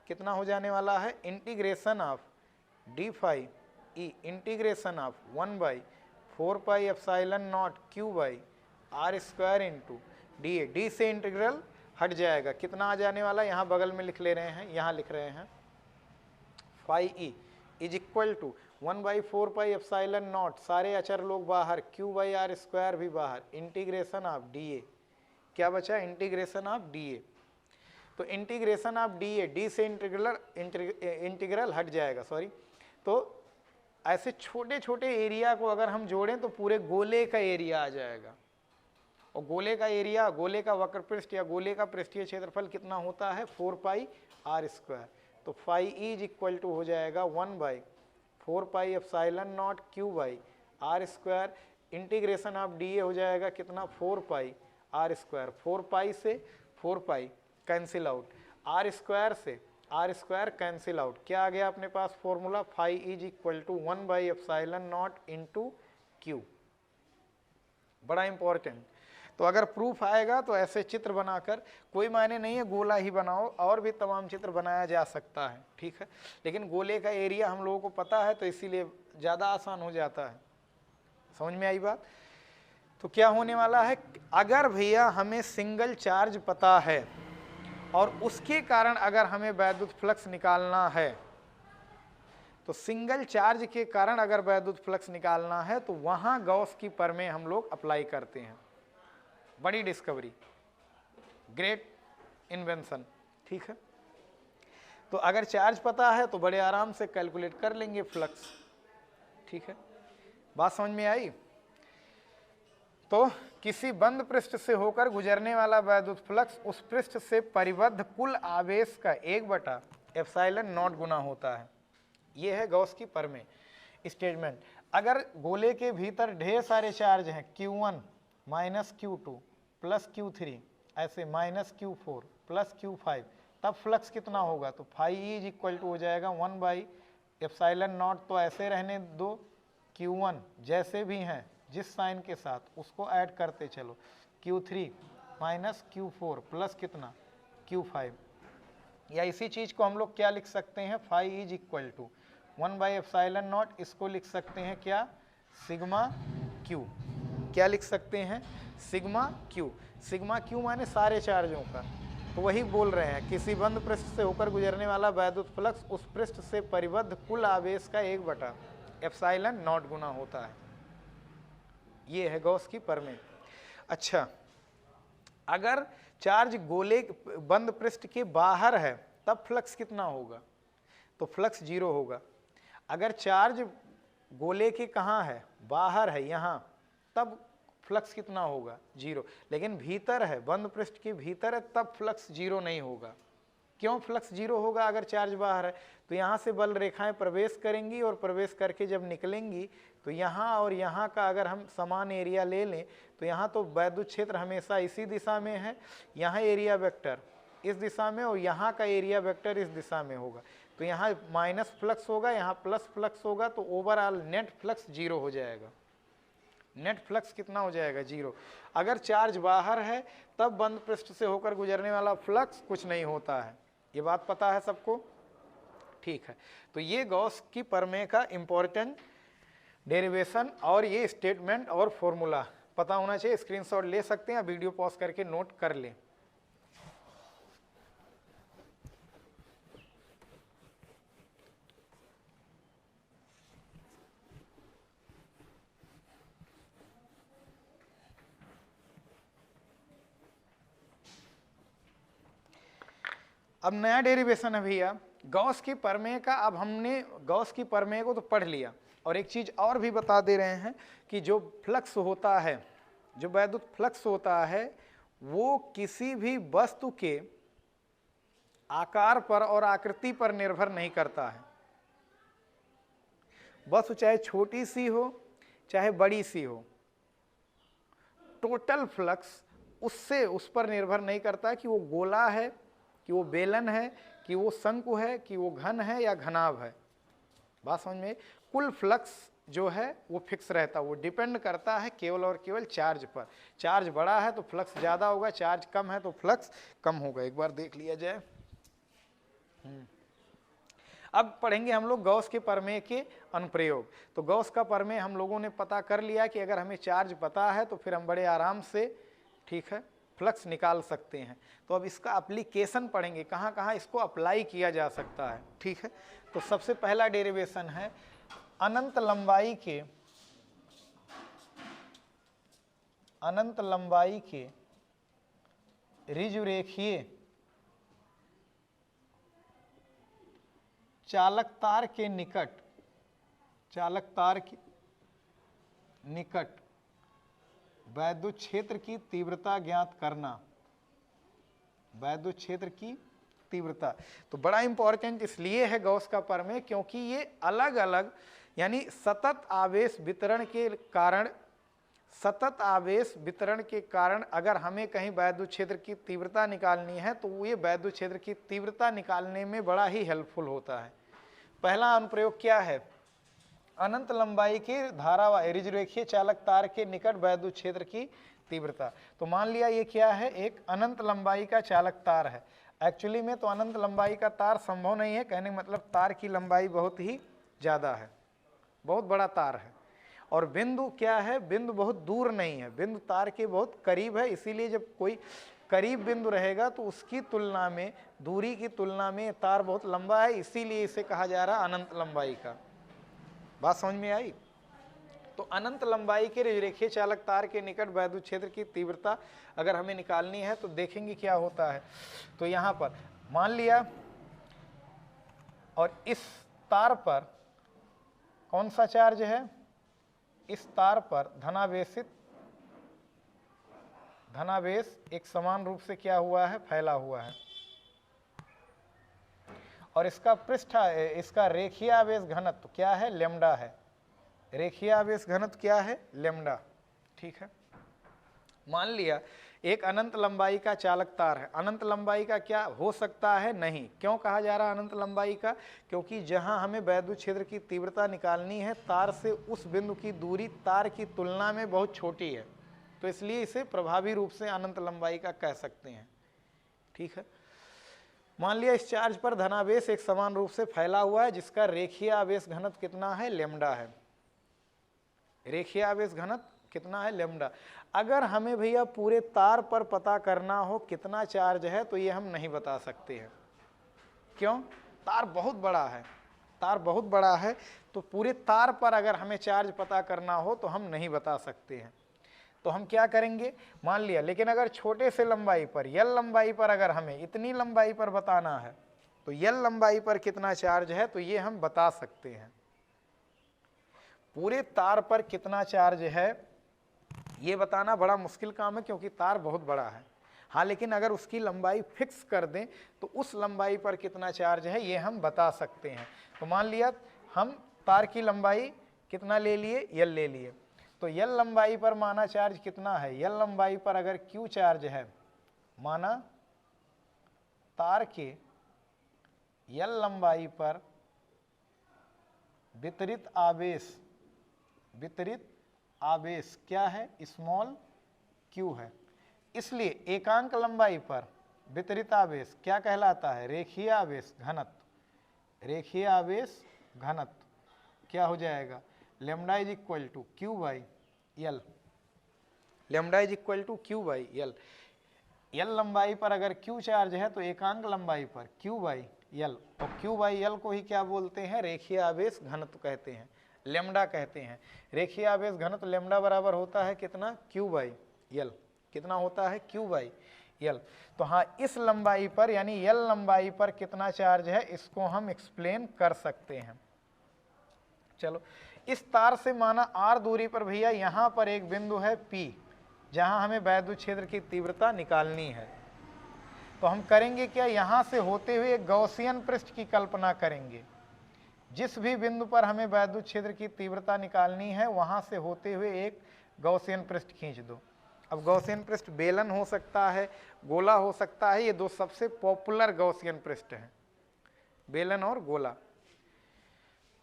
A: कितना हो जाने वाला है, integration of d phi E integration of 1/4πε0 Q/r² into dA। d से इंटीग्रल हट जाएगा, कितना आ जाने वाला, यहाँ बगल में लिख ले रहे हैं, यहाँ लिख रहे हैं phi E is equal to 1/4πε0, सारे अचर लोग बाहर, Q/r² भी बाहर, इंटीग्रेशन ऑफ dA, क्या बचा, इंटीग्रेशन ऑफ dA। तो इंटीग्रेशन ऑफ dA, d से इंटीग्रल हट जाएगा, सॉरी। तो ऐसे छोटे छोटे एरिया को अगर हम जोड़ें तो पूरे गोले का एरिया आ जाएगा, और गोले का एरिया, गोले का वक्र पृष्ठ या गोले का पृष्ठीय क्षेत्रफल कितना होता है, 4πr²। तो phi E is equal to हो जाएगा 1/4πε0 Q/r², इंटीग्रेशन ऑफ dA हो जाएगा कितना, 4πr², 4π से 4π कैंसिल आउट, r² से r² कैंसिल आउट, क्या आ गया अपने पास formula, phi E is equal to 1/ε0 into Q। बड़ा इंपॉर्टेंट। तो अगर प्रूफ आएगा तो ऐसे चित्र बनाकर, कोई मायने नहीं है गोला ही बनाओ, और भी तमाम चित्र बनाया जा सकता है, ठीक है, लेकिन गोले का एरिया हम लोगों को पता है तो इसीलिए ज़्यादा आसान हो जाता है। समझ में आई बात। तो क्या होने वाला है, अगर भैया हमें सिंगल चार्ज पता है और उसके कारण अगर हमें वैद्युत फ्लक्स निकालना है, तो सिंगल चार्ज के कारण अगर वैद्युत फ्लक्स निकालना है तो वहां गॉस की प्रमेय हम लोग अप्लाई करते हैं। बड़ी डिस्कवरी, ग्रेट इन्वेंशन, ठीक है। तो अगर चार्ज पता है तो बड़े आराम से कैलकुलेट कर लेंगे फ्लक्स, ठीक है। बात समझ में आई। तो किसी बंद पृष्ठ से होकर गुजरने वाला वैद्युत फ्लक्स उस पृष्ठ से परिबद्ध कुल आवेश का 1/ε0 गुना होता है। यह है गॉस की प्रमेय स्टेटमेंट। अगर गोले के भीतर ढेर सारे चार्ज हैं, Q1 minus Q2 plus Q3, ऐसे माइनस Q4 प्लस Q5, तब फ्लक्स कितना होगा, तो phi E is equal to हो जाएगा 1/ε0। तो ऐसे रहने दो, Q1 जैसे भी हैं जिस साइन के साथ उसको ऐड करते चलो, Q3 माइनस Q4 प्लस कितना Q5, या इसी चीज को हम लोग क्या लिख सकते हैं, phi E is equal to 1/ε0, इसको लिख सकते हैं क्या, सिग्मा Q। क्या लिख सकते हैं, सिग्मा Q। सिग्मा Q माने सारे चार्जों का। तो वही बोल रहे हैं, किसी बंद पृष्ठ से होकर गुजरने वाला वैद्युत फ्लक्स उस पृष्ठ से परिबद्ध कुल आवेश का 1/ε0 गुना होता है। ये है गॉस की प्रमेय। अच्छा, अगर चार्ज गोले बंद पृष्ठ के बाहर है तब फ्लक्स कितना होगा, तो फ्लक्स 0 होगा। अगर चार्ज गोले के कहाँ है, बाहर है यहाँ, तब फ्लक्स कितना होगा, 0। लेकिन भीतर है, बंद पृष्ठ के भीतर है, तब फ्लक्स 0 नहीं होगा। क्यों फ्लक्स 0 होगा अगर चार्ज बाहर है, तो यहाँ से बल रेखाएं प्रवेश करेंगी और प्रवेश करके जब निकलेंगी तो यहाँ और यहाँ का अगर हम समान एरिया ले लें तो यहाँ तो वैद्युत क्षेत्र हमेशा इसी दिशा में है, यहाँ एरिया वेक्टर इस दिशा में और यहाँ का एरिया वेक्टर इस दिशा में होगा, तो यहाँ माइनस फ्लक्स होगा, यहाँ प्लस फ्लक्स होगा, तो ओवरऑल नेट फ्लक्स 0 हो जाएगा। नेट फ्लक्स कितना हो जाएगा, 0। अगर चार्ज बाहर है तब बंद पृष्ठ से होकर गुजरने वाला फ्लक्स कुछ नहीं होता है, ये बात पता है सबको? ठीक है, तो ये गॉस की प्रमेय का इंपॉर्टेंट डेरिवेशन और ये स्टेटमेंट और फॉर्मूला पता होना चाहिए। स्क्रीनशॉट ले सकते हैं, वीडियो पॉज करके नोट कर लें। अब नया डेरिवेशन है भैया गॉस की प्रमेय का। अब हमने गॉस की प्रमेय को तो पढ़ लिया, और एक चीज और भी बता दे रहे हैं कि जो फ्लक्स होता है, जो वैद्युत फ्लक्स होता है, वो किसी भी वस्तु के आकार पर और आकृति पर निर्भर नहीं करता है। वस्तु चाहे छोटी सी हो चाहे बड़ी सी हो, टोटल फ्लक्स उससे उस पर निर्भर नहीं करता कि वो गोला है, कि वो बेलन है, कि वो शंकु है, कि वो घन है या घनाभ है। बात समझ में? कुल फ्लक्स जो है वो फिक्स रहता है, वो डिपेंड करता है केवल और केवल चार्ज पर। चार्ज बड़ा है तो फ्लक्स ज़्यादा होगा, चार्ज कम है तो फ्लक्स कम होगा। एक बार देख लिया जाए। अब पढ़ेंगे हम लोग गॉस के प्रमेय के अनुप्रयोग। तो गॉस का प्रमेय हम लोगों ने पता कर लिया कि अगर हमें चार्ज पता है तो फिर हम बड़े आराम से, ठीक है, फ्लक्स निकाल सकते हैं। तो अब इसका एप्लीकेशन पढ़ेंगे, कहाँ कहाँ इसको अप्लाई किया जा सकता है। ठीक है, तो सबसे पहला डेरिवेशन है अनंत लंबाई के ऋजुरेखीय चालक तार के निकट वैद्युत क्षेत्र की तीव्रता ज्ञात करना। वैद्युत क्षेत्र की तीव्रता तो बड़ा इंपॉर्टेंट इसलिए है गॉस का प्रमेय क्योंकि ये अलग अलग यानी सतत आवेश वितरण के कारण अगर हमें कहीं वैद्युत क्षेत्र की तीव्रता निकालनी है तो ये वैद्युत क्षेत्र की तीव्रता निकालने में बड़ा ही हेल्पफुल होता है। पहला अनुप्रयोग क्या है? अनंत लंबाई के धारावाही ऋजुरेखीय चालक तार के निकट वैद्युत क्षेत्र की तीव्रता। तो मान लिया ये क्या है? एक अनंत लंबाई का चालक तार है। एक्चुअली में तो अनंत लंबाई का तार संभव नहीं है, कहने का मतलब तार की लंबाई बहुत ही ज़्यादा है, बहुत बड़ा तार है। और बिंदु क्या है? बिंदु बहुत दूर नहीं है, बिंदु तार के बहुत करीब है। इसीलिए जब कोई करीब बिंदु रहेगा तो उसकी तुलना में, दूरी की तुलना में तार बहुत लंबा है, इसीलिए इसे कहा जा रहा है अनंत लंबाई का। बात समझ में आई? तो अनंत लंबाई के ऋजुरेखीय चालक तार के निकट वैद्युत क्षेत्र की तीव्रता अगर हमें निकालनी है तो देखेंगे क्या होता है। तो यहाँ पर मान लिया, और इस तार पर कौन सा चार्ज है? इस तार पर धनावेश एक समान रूप से क्या हुआ है? फैला हुआ है। और इसका रेखीय आवेश घनत्व क्या है? लैम्डा है। रेखीय आवेश घनत्व क्या है? लैम्डा। ठीक है, मान लिया एक अनंत लंबाई का चालक तार है। अनंत लंबाई का क्या हो सकता है? नहीं। क्यों कहा जा रहा है अनंत लंबाई का? क्योंकि जहां हमें वैद्युत क्षेत्र की तीव्रता निकालनी है, तार से उस बिंदु की दूरी तार की तुलना में बहुत छोटी है, तो इसलिए इसे प्रभावी रूप से अनंत लंबाई का कह सकते हैं। ठीक है, मान लिया इस चार्ज पर धनावेश एक समान रूप से फैला हुआ है जिसका रेखीय आवेश घनत्व कितना है? लैम्डा है। रेखीय आवेश घनत्व कितना है? लैम्डा। अगर हमें भैया पूरे तार पर पता करना हो कितना चार्ज है तो ये हम नहीं बता सकते हैं। क्यों? तार बहुत बड़ा है, तार बहुत बड़ा है, तो पूरे तार पर अगर हमें चार्ज पता करना हो तो हम नहीं बता सकते हैं। तो हम क्या करेंगे? मान लिया, लेकिन अगर छोटे से लंबाई पर, यल लंबाई पर अगर हमें इतनी लंबाई पर बताना है तो यल लंबाई पर कितना चार्ज है तो ये हम बता सकते हैं। पूरे तार पर कितना चार्ज है ये बताना बड़ा मुश्किल काम है क्योंकि तार बहुत बड़ा है। हाँ, लेकिन अगर उसकी लंबाई फिक्स कर दें तो उस लंबाई पर कितना चार्ज है ये हम बता सकते हैं। तो मान लिया हम तार की लंबाई कितना ले लिए? यल ले लिए। तो यल लंबाई पर माना चार्ज कितना है? यल लंबाई पर अगर क्यू चार्ज है, माना तार के यल लंबाई पर वितरित आवेश क्या है? स्मॉल q है। इसलिए एकांक लंबाई पर वितरित आवेश क्या कहलाता है? रेखीय आवेश घनत्व। रेखीय आवेश घनत्व क्या हो जाएगा? Lambda is equal to Q by L. Lambda is equal to Q by L. L लंबाई पर अगर क्यू चार्ज है तो एकांक लंबाई पर क्यू बाई एल, और क्यू बाई एल को ही क्या बोलते हैं? रेखीय आवेश घनत्व कहते हैं, लेमडा कहते हैं। रेखीय आवेश घनत्व लेमडा बराबर होता है कितना? Q by L. कितना होता है? Q by L. तो हाँ, इस लंबाई पर यानी एल लंबाई पर कितना चार्ज है इसको हम एक्सप्लेन कर सकते हैं। चलो, इस तार से माना आर दूरी पर भैया यहां पर एक बिंदु है P, जहां हमें वैद्युत क्षेत्र की तीव्रता निकालनी है। तो हम करेंगे क्या? यहां से होते हुए एक गॉसियन पृष्ठ की कल्पना करेंगे। जिस भी बिंदु पर हमें वैद्युत क्षेत्र की तीव्रता निकालनी है वहां से होते हुए एक गॉसियन पृष्ठ खींच दो। अब गॉसियन पृष्ठ बेलन हो सकता है, गोला हो सकता है, ये दो सबसे पॉपुलर गॉसियन पृष्ठ हैं, बेलन और गोला।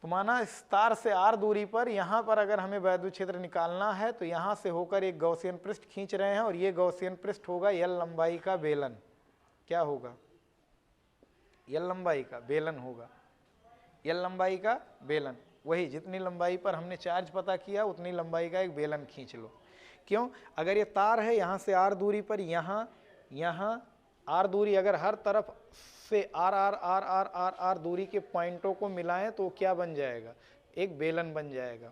A: तो माना इस तार से आर दूरी पर यहां पर अगर हमें वैद्युत क्षेत्र निकालना है तो यहां से होकर एक गॉसियन पृष्ठ खींच रहे हैं, और ये गॉसियन पृष्ठ होगा एल लंबाई का बेलन। क्या होगा? एल लंबाई का बेलन होगा। एल लंबाई का बेलन, वही जितनी लंबाई पर हमने चार्ज पता किया उतनी लंबाई का एक बेलन खींच लो। क्यों? अगर ये तार है यहाँ से आर दूरी पर, यहाँ आर दूरी, अगर हर तरफ से R R R R R R दूरी के पॉइंटों को मिलाएं तो क्या बन जाएगा? एक बेलन बन जाएगा।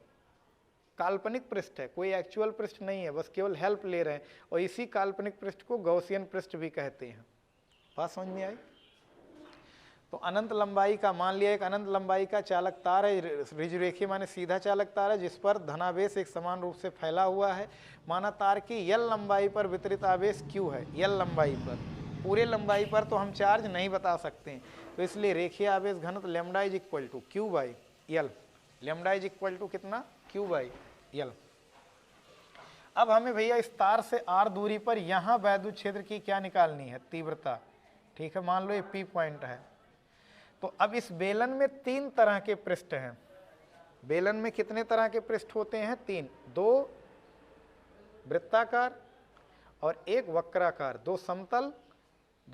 A: काल्पनिक पृष्ठ है, कोई एक्चुअल पृष्ठ नहीं है, बस केवल हेल्प ले रहे हैं, और इसी काल्पनिक पृष्ठ को गॉसियन पृष्ठ भी कहते हैं। बात समझ में आई? तो अनंत लंबाई का, मान लिया एक अनंत लंबाई का चालक तार है, ऋजुरेखीय माने सीधा चालक तार है, जिस पर धनावेश एक समान रूप से फैला हुआ है। माना तार की एल लंबाई पर वितरित आवेश क्यू है। एल लंबाई पर, पूरे लंबाई पर तो हम चार्ज नहीं बता सकते हैं, तो इसलिए रेखीय आवेश घनत्व lambda is equal to Q by L. Lambda is equal to कितना? Q by L. अब हमें भैया इस तार से आर दूरी पर यहाँ वैद्युत क्षेत्र की क्या निकालनी है? तीव्रता। ठीक है, मान लो ये पी पॉइंट है। तो अब इस बेलन में तीन तरह के पृष्ठ हैं। बेलन में कितने तरह के पृष्ठ होते हैं? तीन। दो वृत्ताकार और एक वक्राकार। दो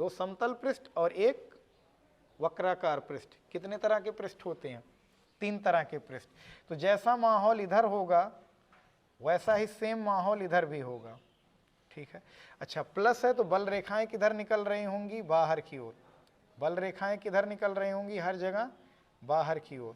A: समतल पृष्ठ और एक वक्राकार पृष्ठ। कितने तरह के पृष्ठ होते हैं? तीन तरह के पृष्ठ। तो जैसा माहौल इधर होगा वैसा ही सेम माहौल इधर भी होगा। ठीक है, अच्छा, प्लस है तो बल रेखाएं किधर निकल रही होंगी? बाहर की ओर। बल रेखाएं किधर निकल रही होंगी? हर जगह बाहर की ओर।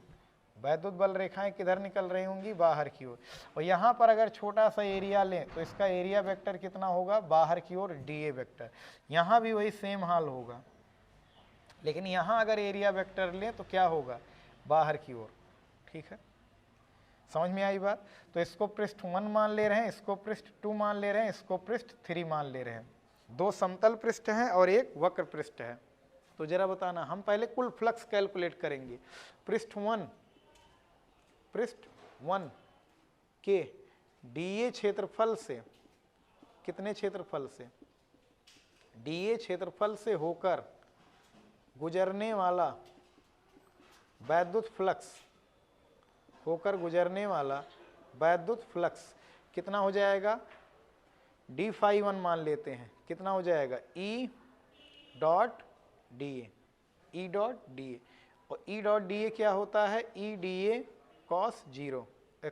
A: वैद्युत बल रेखाएं किधर निकल रही होंगी? बाहर की ओर। और यहाँ पर अगर छोटा सा एरिया लें तो इसका एरिया वेक्टर कितना होगा? बाहर की ओर डीए वेक्टर। यहाँ भी वही सेम हाल होगा, लेकिन यहाँ अगर एरिया वेक्टर लें तो क्या होगा? बाहर की ओर। ठीक है, समझ में आई बात? तो इसको पृष्ठ 1 मान ले रहे हैं, इसको पृष्ठ 2 मान ले रहे हैं, इसको पृष्ठ 3 मान ले रहे हैं। दो समतल पृष्ठ हैं और एक वक्र पृष्ठ है। तो जरा बताना, हम पहले कुल फ्लक्स कैलकुलेट करेंगे। पृष्ठ 1 के डीए क्षेत्रफल से, कितने क्षेत्रफल से? डीए क्षेत्रफल से होकर गुजरने वाला वैद्युत फ्लक्स, होकर गुजरने वाला वैद्युत फ्लक्स कितना हो जाएगा? डी फाई 1 मान लेते हैं। कितना हो जाएगा? E dot DA. E dot DA, और ई डॉट डीए क्या होता है? ई डीए कॉस 0,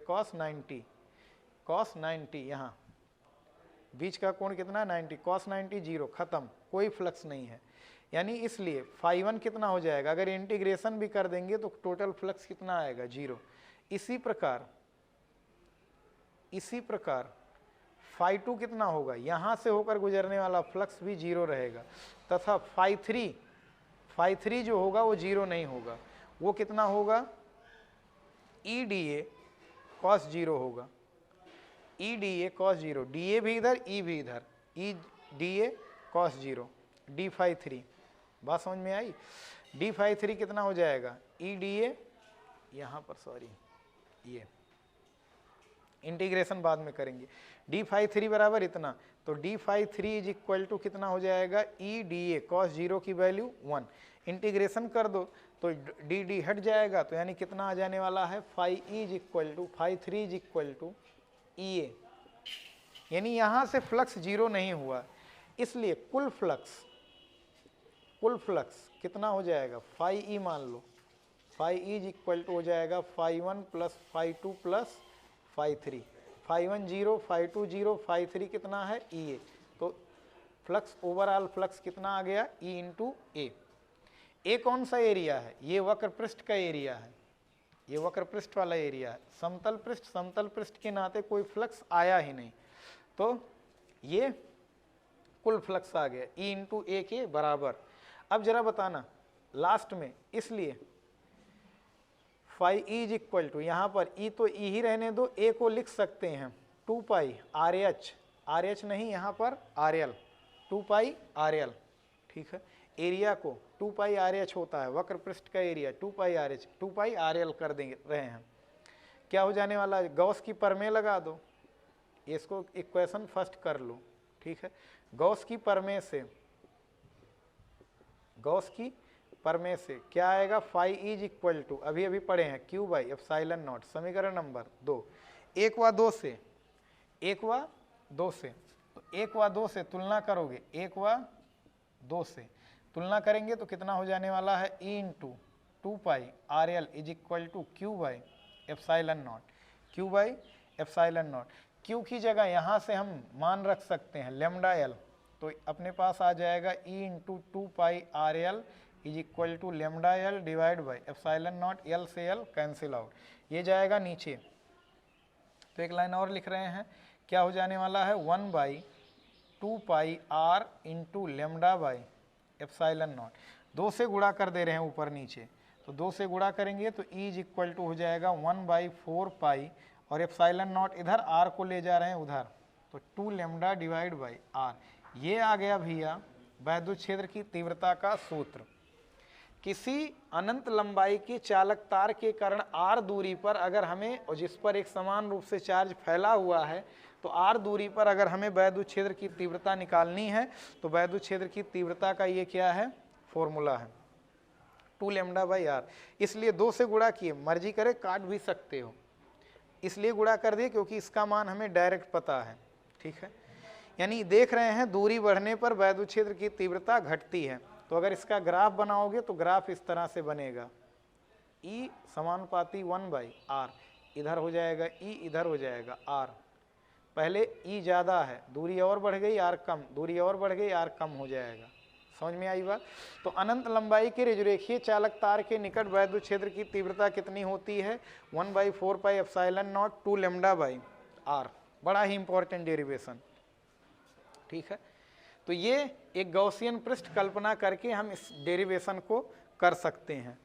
A: कॉस 90। कॉस 90, यहाँ बीच का कोण कितना? 90। कॉस 90 0, खत्म, कोई फ्लक्स नहीं है। यानी इसलिए फाई 1 कितना हो जाएगा? अगर इंटीग्रेशन भी कर देंगे तो टोटल फ्लक्स कितना आएगा? 0। इसी प्रकार फाई 2 कितना होगा? यहाँ से होकर गुजरने वाला फ्लक्स भी 0 रहेगा, तथा फाई 3 जो होगा वो 0 नहीं होगा। वो कितना होगा? ई डी ए कॉस 0 होगा। E D A cos 0, D A भी इधर, ई भी इधर, E D A cos 0, D phi 3। बात समझ में आई? डी फाई 3 कितना हो जाएगा? ई डी ए, यहाँ पर सॉरी, ये इंटीग्रेशन बाद में करेंगे। डी फाई 3 बराबर इतना, तो D phi 3 is equal to कितना हो जाएगा? ई डी ए कॉस 0 की वैल्यू 1। इंटीग्रेशन कर दो तो डी डी हट जाएगा, तो यानी कितना आ जाने वाला है? Phi E is equal to, phi 3 is equal to E A. यानी यहाँ से फ्लक्स 0 नहीं हुआ, इसलिए कुल फ्लक्स कुल फ्लक्स कितना हो जाएगा, फाई ई मान लो, phi E is equal to हो जाएगा phi 1 plus phi 2 plus phi 3, phi 1 0, phi 2 0, phi 3 कितना है ई ए। तो फ्लक्स ओवरऑल फ्लक्स कितना आ गया, ई इंटू ए। ए कौन सा एरिया है, ये वक्र पृष्ठ का एरिया है, ये वक्र पृष्ठ वाला एरिया है। समतल पृष्ठ के नाते कोई फ्लक्स आया ही नहीं, तो ये कुल फ्लक्स आ गया ई इंटू ए के बराबर। अब जरा बताना लास्ट में, इसलिए phi E is equal to, यहाँ पर ई तो ई ही रहने दो, ए को लिख सकते हैं 2 पाई आर एच नहीं, यहाँ पर R L, 2 pi R L, ठीक है। एरिया को 2 पाई आर एच होता है, वक्र पृष्ठ का area 2 pi R H, 2 pi R L कर देंगे रहे हैं। क्या हो जाने वाला है, गॉस की प्रमेय लगा दो, इसको इक्वेशन फर्स्ट कर लो, ठीक है। गॉस की प्रमेय से क्या आएगा, फाई इज इक्वल टू, अभी पढ़े हैं, क्यू बाई एप्सिलॉन नॉट, समीकरण नंबर 2, 1 व 2 से, 1 व 2 से, तो 1 व 2 से तुलना करोगे, 1 व 2 से तुलना करेंगे तो कितना हो जाने वाला है, E into 2 pi R L is equal to Q by epsilon naught, Q by epsilon naught. Q की जगह यहाँ से हम मान रख सकते हैं लेमडा एल, तो अपने पास आ जाएगा E into 2 pi R L is equal to lambda L divide by epsilon naught, L से एल कैंसिल आउट, ये जाएगा नीचे। तो एक लाइन और लिख रहे हैं, क्या हो जाने वाला है, 1 by 2 pi R into lambda by epsilon naught, 2 से गुणा कर दे रहे हैं ऊपर नीचे, तो 2 से गुणा करेंगे तो ई इज इक्वल टू हो जाएगा 1 बाई 4 पाई, और एप्सिलॉन नॉट इधर आर को ले जा रहे हैं उधर, तो 2 लेमडा डिवाइड बाई आर। ये आ गया भैया वैद्युत क्षेत्र की तीव्रता का सूत्र। किसी अनंत लंबाई के चालक तार के कारण आर दूरी पर अगर हमें, और जिस पर एक समान रूप से चार्ज फैला हुआ है, तो आर दूरी पर अगर हमें वैद्युत क्षेत्र की तीव्रता निकालनी है, तो वैद्युत क्षेत्र की तीव्रता का ये क्या है, फॉर्मूला है 2 लेमडा बाई आर। इसलिए 2 से गुणा किए, मर्जी करे काट भी सकते हो, इसलिए गुणा कर दिए क्योंकि इसका मान हमें डायरेक्ट पता है, ठीक है। यानी देख रहे हैं दूरी बढ़ने पर वैद्युत क्षेत्र की तीव्रता घटती है। तो अगर इसका ग्राफ बनाओगे तो ग्राफ इस तरह से बनेगा, ई समानुपाती 1 बाई आर, इधर हो जाएगा ई, इधर हो जाएगा आर। पहले ई ज़्यादा है, दूरी और बढ़ गई, आर कम, दूरी और बढ़ गई, आर कम हो जाएगा। समझ में आई बात। तो अनंत लंबाई के रेखीय चालक तार के निकट वैद्युत क्षेत्र की तीव्रता कितनी होती है, 1 by 4 pi epsilon naught 2 lambda by R. बड़ा ही इंपॉर्टेंट डेरिवेशन, ठीक है। तो ये एक गॉसियन पृष्ठ कल्पना करके हम इस डेरिवेशन को कर सकते हैं।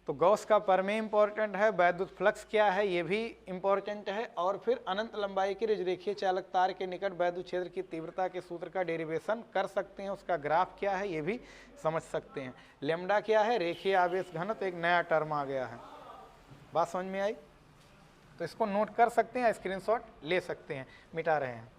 A: तो गॉस का प्रमेय इंपॉर्टेंट है, वैद्युत फ्लक्स क्या है ये भी इंपॉर्टेंट है, और फिर अनंत लंबाई के रेखीय चालक तार के निकट वैद्युत क्षेत्र की तीव्रता के सूत्र का डेरिवेशन कर सकते हैं, उसका ग्राफ क्या है ये भी समझ सकते हैं। लेमडा क्या है, रेखीय आवेश घनत्व, एक नया टर्म आ गया है। बात समझ में आई, तो इसको नोट कर सकते हैं, स्क्रीनशॉट ले सकते हैं, मिटा रहे हैं।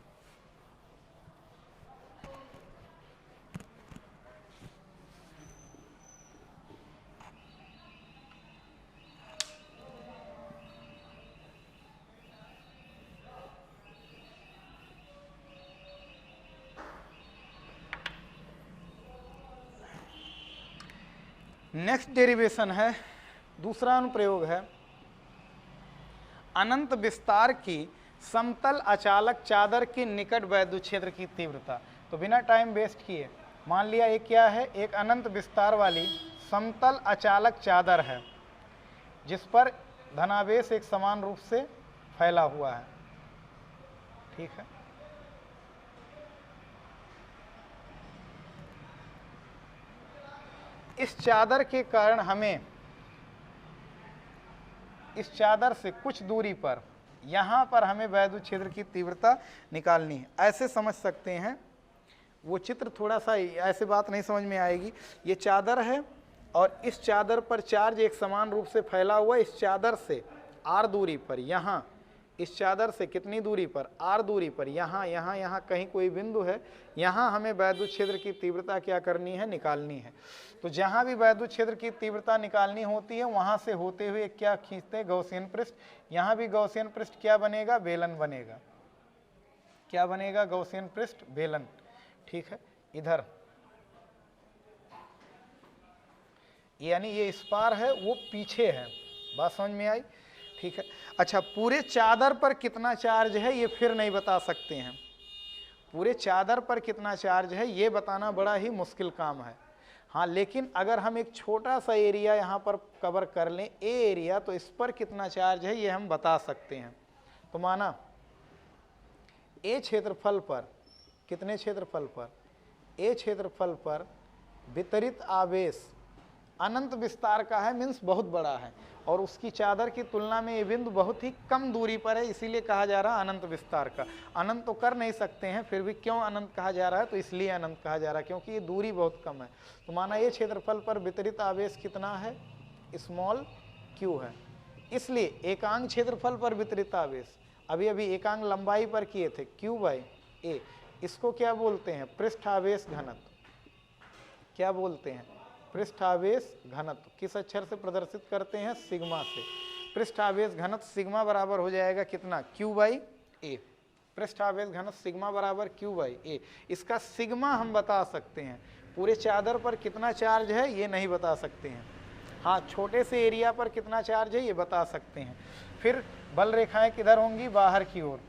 A: नेक्स्ट डेरिवेशन है, दूसरा अनुप्रयोग है, अनंत विस्तार की समतल अचालक चादर के निकट वैद्युत क्षेत्र की तीव्रता। तो बिना टाइम वेस्ट किए मान लिया एक क्या है, एक अनंत विस्तार वाली समतल अचालक चादर है जिस पर धनावेश एक समान रूप से फैला हुआ है, ठीक है। इस चादर के कारण हमें इस चादर से कुछ दूरी पर यहाँ पर हमें वैद्युत क्षेत्र की तीव्रता निकालनी है। ऐसे समझ सकते हैं, वो चित्र थोड़ा सा ऐसे बात नहीं समझ में आएगी। ये चादर है और इस चादर पर चार्ज एक समान रूप से फैला हुआ है। इस चादर से आर दूरी पर, यहाँ इस चादर से कितनी दूरी पर, आर दूरी पर, यहाँ कहीं कोई बिंदु है, यहाँ हमें वैद्युत क्षेत्र की तीव्रता क्या करनी है, निकालनी है। तो जहाँ भी वैद्युत क्षेत्र की तीव्रता निकालनी होती है वहाँ से होते हुए क्या खींचते हैं, गॉसियन पृष्ठ। यहाँ भी गॉसियन पृष्ठ क्या बनेगा, बेलन बनेगा। क्या बनेगा, गॉसियन पृष्ठ बेलन, ठीक है। इधर यानी ये इस पार है, वो पीछे है। बात समझ में आई? ठीक है। अच्छा, पूरे चादर पर कितना चार्ज है ये फिर नहीं बता सकते हैं। पूरे चादर पर कितना चार्ज है ये बताना बड़ा ही मुश्किल काम है। हाँ, लेकिन अगर हम एक छोटा सा एरिया यहाँ पर कवर कर लें, ए एरिया, तो इस पर कितना चार्ज है ये हम बता सकते हैं। तो माना ए क्षेत्रफल पर, कितने क्षेत्रफल पर, ए क्षेत्रफल पर वितरित आवेश अनंत विस्तार का है, मीन्स बहुत बड़ा है, और उसकी चादर की तुलना में ये बिंदु बहुत ही कम दूरी पर है, इसीलिए कहा जा रहा है अनंत विस्तार का। अनंत तो कर नहीं सकते हैं, फिर भी क्यों अनंत कहा जा रहा है? तो इसलिए अनंत कहा जा रहा है क्योंकि ये दूरी बहुत कम है। तो माना ये क्षेत्रफल पर वितरित आवेश कितना है? स्मॉल क्यू है। इसलिए एकांग क्षेत्रफल पर वितरित आवेश, अभी अभी एकांग लंबाई पर किए थे, क्यू बाई ए, इसको क्या बोलते हैं? पृष्ठावेश घनत्व। क्या बोलते हैं? पृष्ठावेश घनत्व। किस अक्षर से प्रदर्शित करते हैं? सिग्मा से। पृष्ठावेश घनत्व सिग्मा बराबर हो जाएगा कितना? क्यू बाई ए। पृष्ठावेश घनत्व सिग्मा बराबर क्यू बाई ए। इसका सिग्मा हम बता सकते हैं, पूरे चादर पर कितना चार्ज है ये नहीं बता सकते हैं। हाँ, छोटे से एरिया पर कितना चार्ज है ये बता सकते हैं। फिर बल रेखाएं किधर होंगी? बाहर की ओर।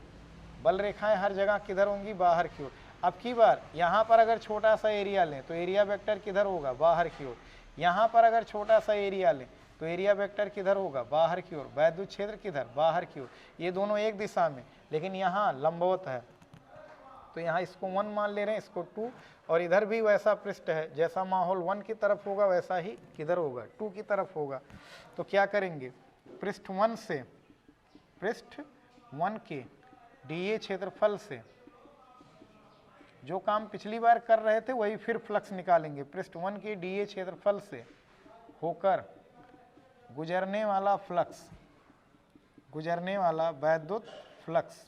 A: बल रेखाएं हर जगह किधर होंगी? बाहर की ओर। अब की बार यहाँ पर अगर छोटा सा एरिया लें तो एरिया वेक्टर किधर होगा? बाहर की ओर। यहाँ पर अगर छोटा सा एरिया लें तो एरिया वेक्टर किधर होगा? बाहर की ओर। वैद्युत क्षेत्र किधर? बाहर की ओर। ये दोनों एक दिशा में, लेकिन यहाँ लंबवत है, तो यहाँ इसको 1 मान ले रहे हैं, इसको 2, और इधर भी वैसा पृष्ठ है, जैसा माहौल 1 की तरफ होगा वैसा ही किधर होगा? 2 की तरफ होगा। तो क्या करेंगे? पृष्ठ 1 से, पृष्ठ 1 के डीए क्षेत्रफल से जो काम पिछली बार कर रहे थे वही फिर फ्लक्स निकालेंगे। पृष्ठ 1 के डीए क्षेत्रफल से होकर गुजरने वाला फ्लक्स, गुजरने वाला वैद्युत फ्लक्स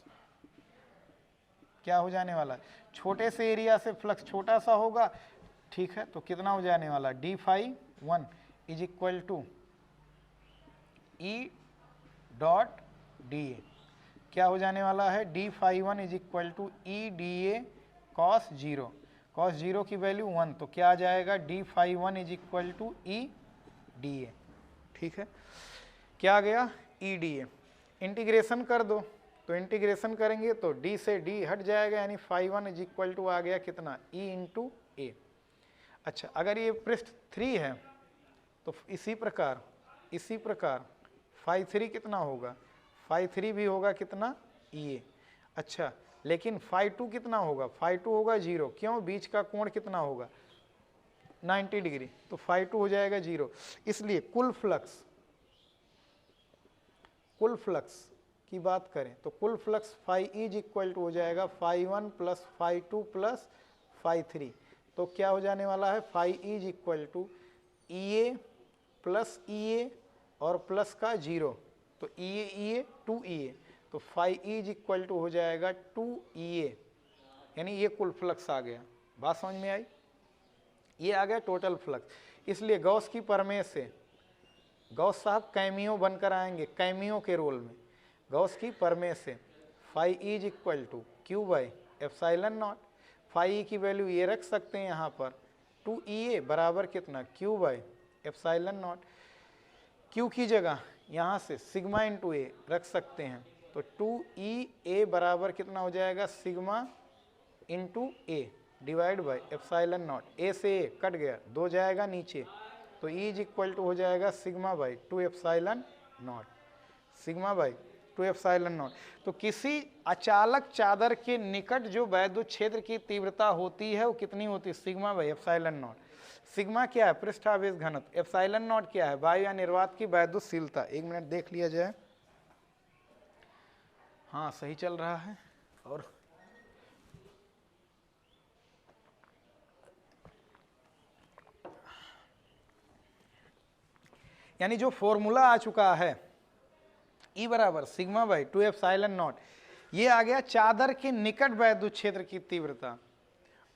A: क्या हो जाने वाला है? छोटे से एरिया से फ्लक्स छोटा सा होगा, ठीक है, तो कितना हो जाने वाला? D phi 1 is equal to E dot D A. क्या हो जाने वाला है? D phi 1 is equal to E D A cos 0। Cos 0 की वैल्यू 1, तो क्या आ जाएगा? D phi 1 is equal to E D A. ठीक है, क्या आ गया? ई डी ए। इंटीग्रेशन कर दो, तो इंटीग्रेशन करेंगे तो d से d हट जाएगा, यानी फाई 1 इज इक्वल टू आ गया कितना? e इंटू ए। अच्छा, अगर ये पृष्ठ 3 है तो इसी प्रकार फाई 3 कितना होगा? फाई 3 भी होगा कितना? e। अच्छा, लेकिन फाई 2 कितना होगा? फाई 2 होगा 0। क्यों? बीच का कोण कितना होगा? 90 डिग्री, तो फाई 2 हो जाएगा 0। इसलिए कुल फ्लक्स की बात करें तो कुल flux phi is equal to हो जाएगा phi 1 plus phi 2 plus phi 3। तो क्या हो जाने वाला है? Phi is equal to E A plus E A और प्लस का 0, तो ई ए 2 ई ए, तो फाई इज इक्वल टू हो जाएगा 2 ई ए, यानी ये कुल फ्लक्स आ गया। बात समझ में आई? ये आ गया टोटल फ्लक्स। इसलिए गॉस की प्रमेय से गॉस साहब कैमियो बनकर आएंगे, कैमियो के रोल में। गॉस की प्रमेय से phi is equal to Q by epsilon naught. Phi की वैल्यू ये रख सकते हैं यहाँ पर 2 ई ए बराबर कितना? Q by epsilon naught. Q की जगह यहाँ से सिग्मा इंटू ए रख सकते हैं, तो 2 ई ए बराबर कितना हो जाएगा? Sigma into A divide by epsilon naught. A से ए कट गया, 2 जाएगा नीचे, तो ई इज इक्वल टू हो जाएगा sigma by 2 epsilon not. Sigma by 2 epsilon not. तो किसी अचालक चादर के निकट जो वैद्युत क्षेत्र की तीव्रता होती है वो कितनी होती है? Sigma by epsilon not. Sigma क्या है? पृष्ठावेश घनत्व। एप्सिलॉन नॉट क्या है? वायु या निर्वात की वैद्युतशीलता। 1 मिनट देख लिया जाए। हाँ, सही चल रहा है। और यानी जो फॉर्मूला आ चुका है E बराबर सिग्मा बाई 2 एप्सिलॉन नॉट, ये आ गया चादर के निकट वैद्युत क्षेत्र की तीव्रता।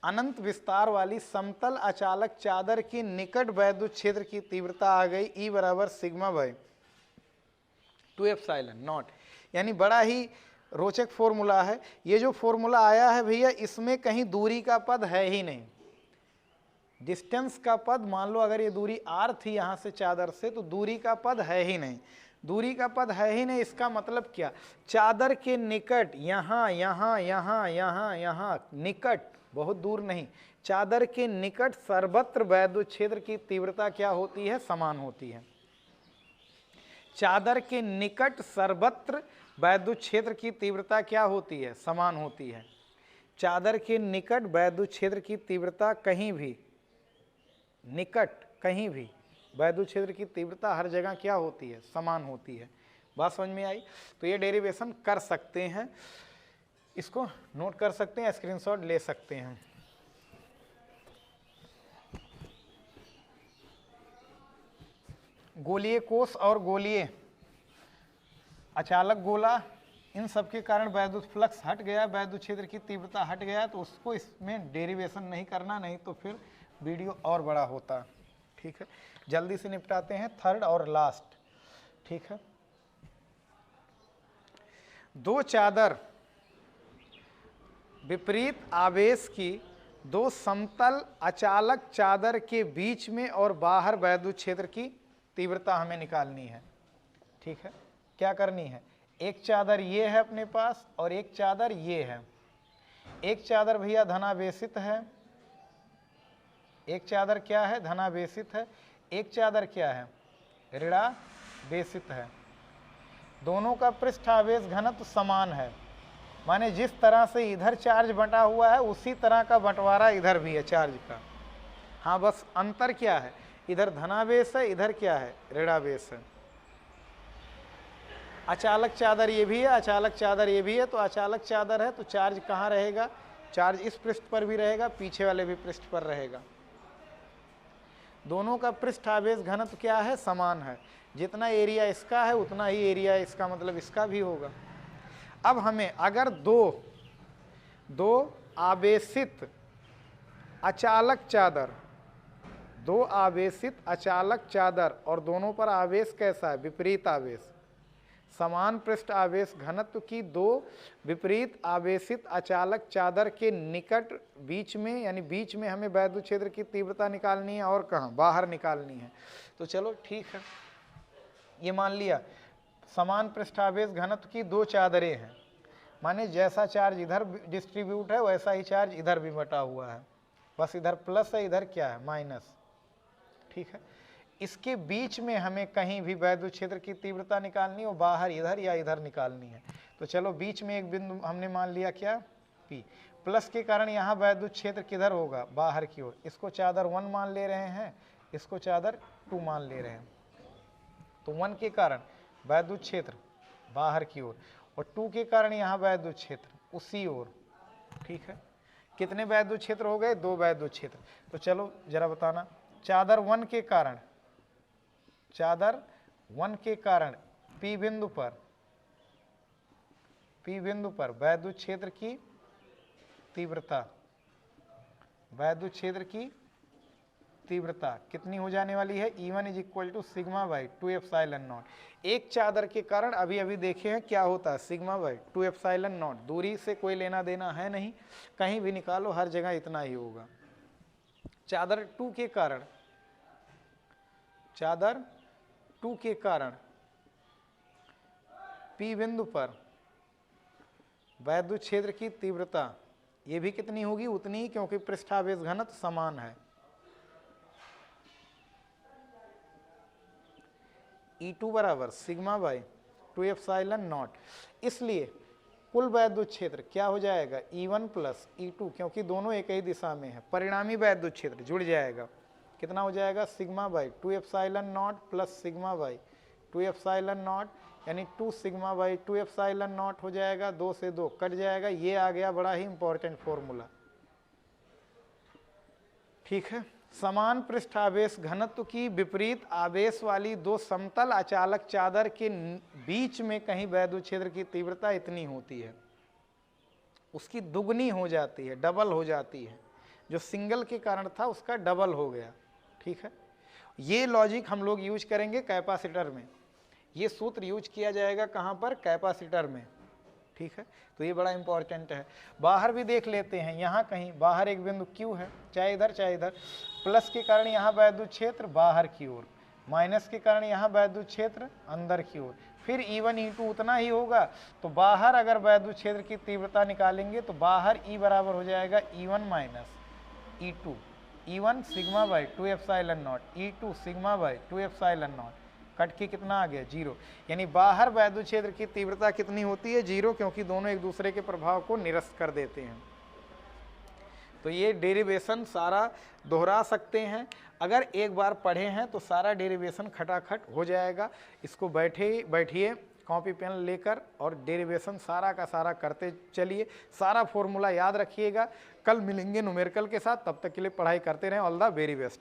A: अनंत विस्तार वाली समतल अचालक चादर के निकट वैद्युत क्षेत्र की तीव्रता आ गई E बराबर सिग्मा बाई 2 एप्सिलॉन नॉट। यानी बड़ा ही रोचक फॉर्मूला है। ये जो फॉर्मूला आया है भैया, इसमें कहीं दूरी का पद है ही नहीं। डिस्टेंस का पद, मान लो अगर ये दूरी r थी यहाँ से चादर से, तो दूरी का पद है ही नहीं, दूरी का पद है ही नहीं। इसका मतलब क्या, चादर के निकट, यहाँ यहाँ यहाँ यहाँ यहाँ, निकट बहुत दूर नहीं, चादर के निकट सर्वत्र वैद्युत क्षेत्र की तीव्रता क्या होती है, समान होती है। चादर के निकट सर्वत्र वैद्युत क्षेत्र की तीव्रता क्या होती है, समान होती है। चादर के निकट वैद्युत क्षेत्र की तीव्रता कहीं भी, निकट कहीं भी वैद्युत क्षेत्र की तीव्रता हर जगह क्या होती है, समान होती है। बात समझ में आई? तो ये डेरिवेशन कर सकते हैं, इसको नोट कर सकते हैं, स्क्रीनशॉट ले सकते हैं। गोलीय कोष और गोलीय अचालक गोला, इन सब के कारण वैद्युत फ्लक्स हट गया, वैद्युत क्षेत्र की तीव्रता हट गया, तो उसको इसमें डेरिवेशन नहीं करना, नहीं तो फिर वीडियो और बड़ा होता। ठीक है, जल्दी से निपटाते हैं थर्ड और लास्ट। ठीक है, दो चादर विपरीत आवेश की दो समतल अचालक चादर के बीच में और बाहर वैद्युत क्षेत्र की तीव्रता हमें निकालनी है। ठीक है, क्या करनी है, एक चादर ये है अपने पास और एक चादर ये है। एक चादर भैया धनावेशित है, एक चादर क्या है, धनावेशित है, एक चादर क्या है, ऋणावेशित है। दोनों का पृष्ठावेश घनत्व समान है, माने जिस तरह से इधर चार्ज बंटा हुआ है उसी तरह का बंटवारा इधर भी है चार्ज का। हाँ, बस अंतर क्या है, इधर धनावेश है, इधर क्या है, ऋणावेश है। अचालक चादर ये भी है, अचालक चादर ये भी है, तो अचालक चादर है तो चार्ज कहाँ रहेगा, चार्ज इस पृष्ठ पर भी रहेगा, पीछे वाले भी पृष्ठ पर रहेगा। दोनों का पृष्ठावेश घनत्व क्या है, समान है। जितना एरिया इसका है उतना ही एरिया इसका, मतलब इसका भी होगा। अब हमें अगर दो आवेशित अचालक चादर, दो आवेशित अचालक चादर और दोनों पर आवेश कैसा है, विपरीत आवेश, समान पृष्ठ आवेश घनत्व की दो विपरीत आवेशित अचालक चादर के निकट बीच में, यानी बीच में हमें वैद्युत क्षेत्र की तीव्रता निकालनी है और कहाँ, बाहर निकालनी है। तो चलो ठीक है, ये मान लिया समान पृष्ठावेश घनत्व की दो चादरें हैं, माने जैसा चार्ज इधर डिस्ट्रीब्यूट है वैसा ही चार्ज इधर भी बटा हुआ है, बस इधर प्लस है, इधर क्या है, माइनस। ठीक है, इसके बीच में हमें कहीं भी वैद्युत क्षेत्र की तीव्रता निकालनी हो, बाहर इधर या इधर निकालनी है। तो चलो बीच में एक बिंदु हमने मान लिया क्या, P, प्लस के कारण यहाँ वैद्युत क्षेत्र किधर होगा, बाहर की ओर। इसको चादर 1 मान ले रहे हैं, इसको चादर 2 मान ले रहे हैं। तो 1 के कारण वैद्युत क्षेत्र बाहर की ओर और 2 के कारण यहाँ वैद्युत क्षेत्र उसी ओर। ठीक है, कितने वैद्युत क्षेत्र हो गए, 2 वैद्युत क्षेत्र। तो चलो जरा बताना, चादर 1 के कारण, चादर 1 के कारण P बिंदु पर वैद्युत क्षेत्र की तीव्रता, वैद्युत क्षेत्र की तीव्रता कितनी हो जाने वाली है, E1 = sigma by 2 epsilon not. एक चादर के कारण अभी अभी देखे हैं क्या होता है, सिग्मा बाई 2 एप्सिलॉन नॉट। दूरी से कोई लेना देना है नहीं, कहीं भी निकालो हर जगह इतना ही होगा। चादर 2 के कारण, चादर 2 के कारण P बिंदु पर वैद्युत क्षेत्र की तीव्रता ये भी कितनी होगी, उतनी ही, क्योंकि पृष्ठावेश घनत्व समान है। E2 बराबर सिग्मा बाई 2 एप्सिलॉन नॉट। इसलिए कुल वैद्युत क्षेत्र क्या हो जाएगा, E1 प्लस E2, क्योंकि दोनों एक ही दिशा में है। परिणामी वैद्युत क्षेत्र जुड़ जाएगा, कितना हो जाएगा, sigma by 2 epsilon not plus sigma by 2 epsilon not, यानी 2 सिग्मा बाई 2 एप्सिलॉन नॉट हो जाएगा। 2 से 2 कट जाएगा, ये आ गया बड़ा ही इंपॉर्टेंट फॉर्मूला। ठीक है, समान पृष्ठावेश घनत्व की विपरीत आवेश वाली दो समतल अचालक चादर के बीच में कहीं वैद्युत क्षेत्र की तीव्रता इतनी होती है, उसकी दुगनी हो जाती है, डबल हो जाती है। जो सिंगल के कारण था उसका डबल हो गया। ठीक है, ये लॉजिक हम लोग यूज करेंगे कैपेसिटर में। ये सूत्र यूज किया जाएगा कहाँ पर, कैपेसिटर में। ठीक है, तो ये बड़ा इंपॉर्टेंट है। बाहर भी देख लेते हैं, यहाँ कहीं बाहर एक बिंदु Q है, चाहे इधर, प्लस के कारण यहाँ वैद्युत क्षेत्र बाहर की ओर, माइनस के कारण यहाँ वैद्युत क्षेत्र अंदर की ओर, फिर E1 E2 उतना ही होगा। तो बाहर अगर वैद्युत क्षेत्र की तीव्रता निकालेंगे तो बाहर E बराबर हो जाएगा E1 minus E2, E1 sigma by 2 epsilon not, E2 sigma by 2 epsilon not, cut के कितना आ गया 0। यानी बाहर वैद्युत क्षेत्र की तीव्रता कितनी होती है 0, क्योंकि दोनों एक दूसरे के प्रभाव को निरस्त कर देते हैं। तो ये डेरिवेशन सारा दोहरा सकते हैं, अगर एक बार पढ़े हैं तो सारा डेरिवेशन खटाखट हो जाएगा। इसको बैठिए कॉपी पेन लेकर और डेरिवेशन सारा का सारा करते चलिए, सारा फॉर्मूला याद रखिएगा। कल मिलेंगे न्यूमेरिकल के साथ, तब तक के लिए पढ़ाई करते रहें। All the very best.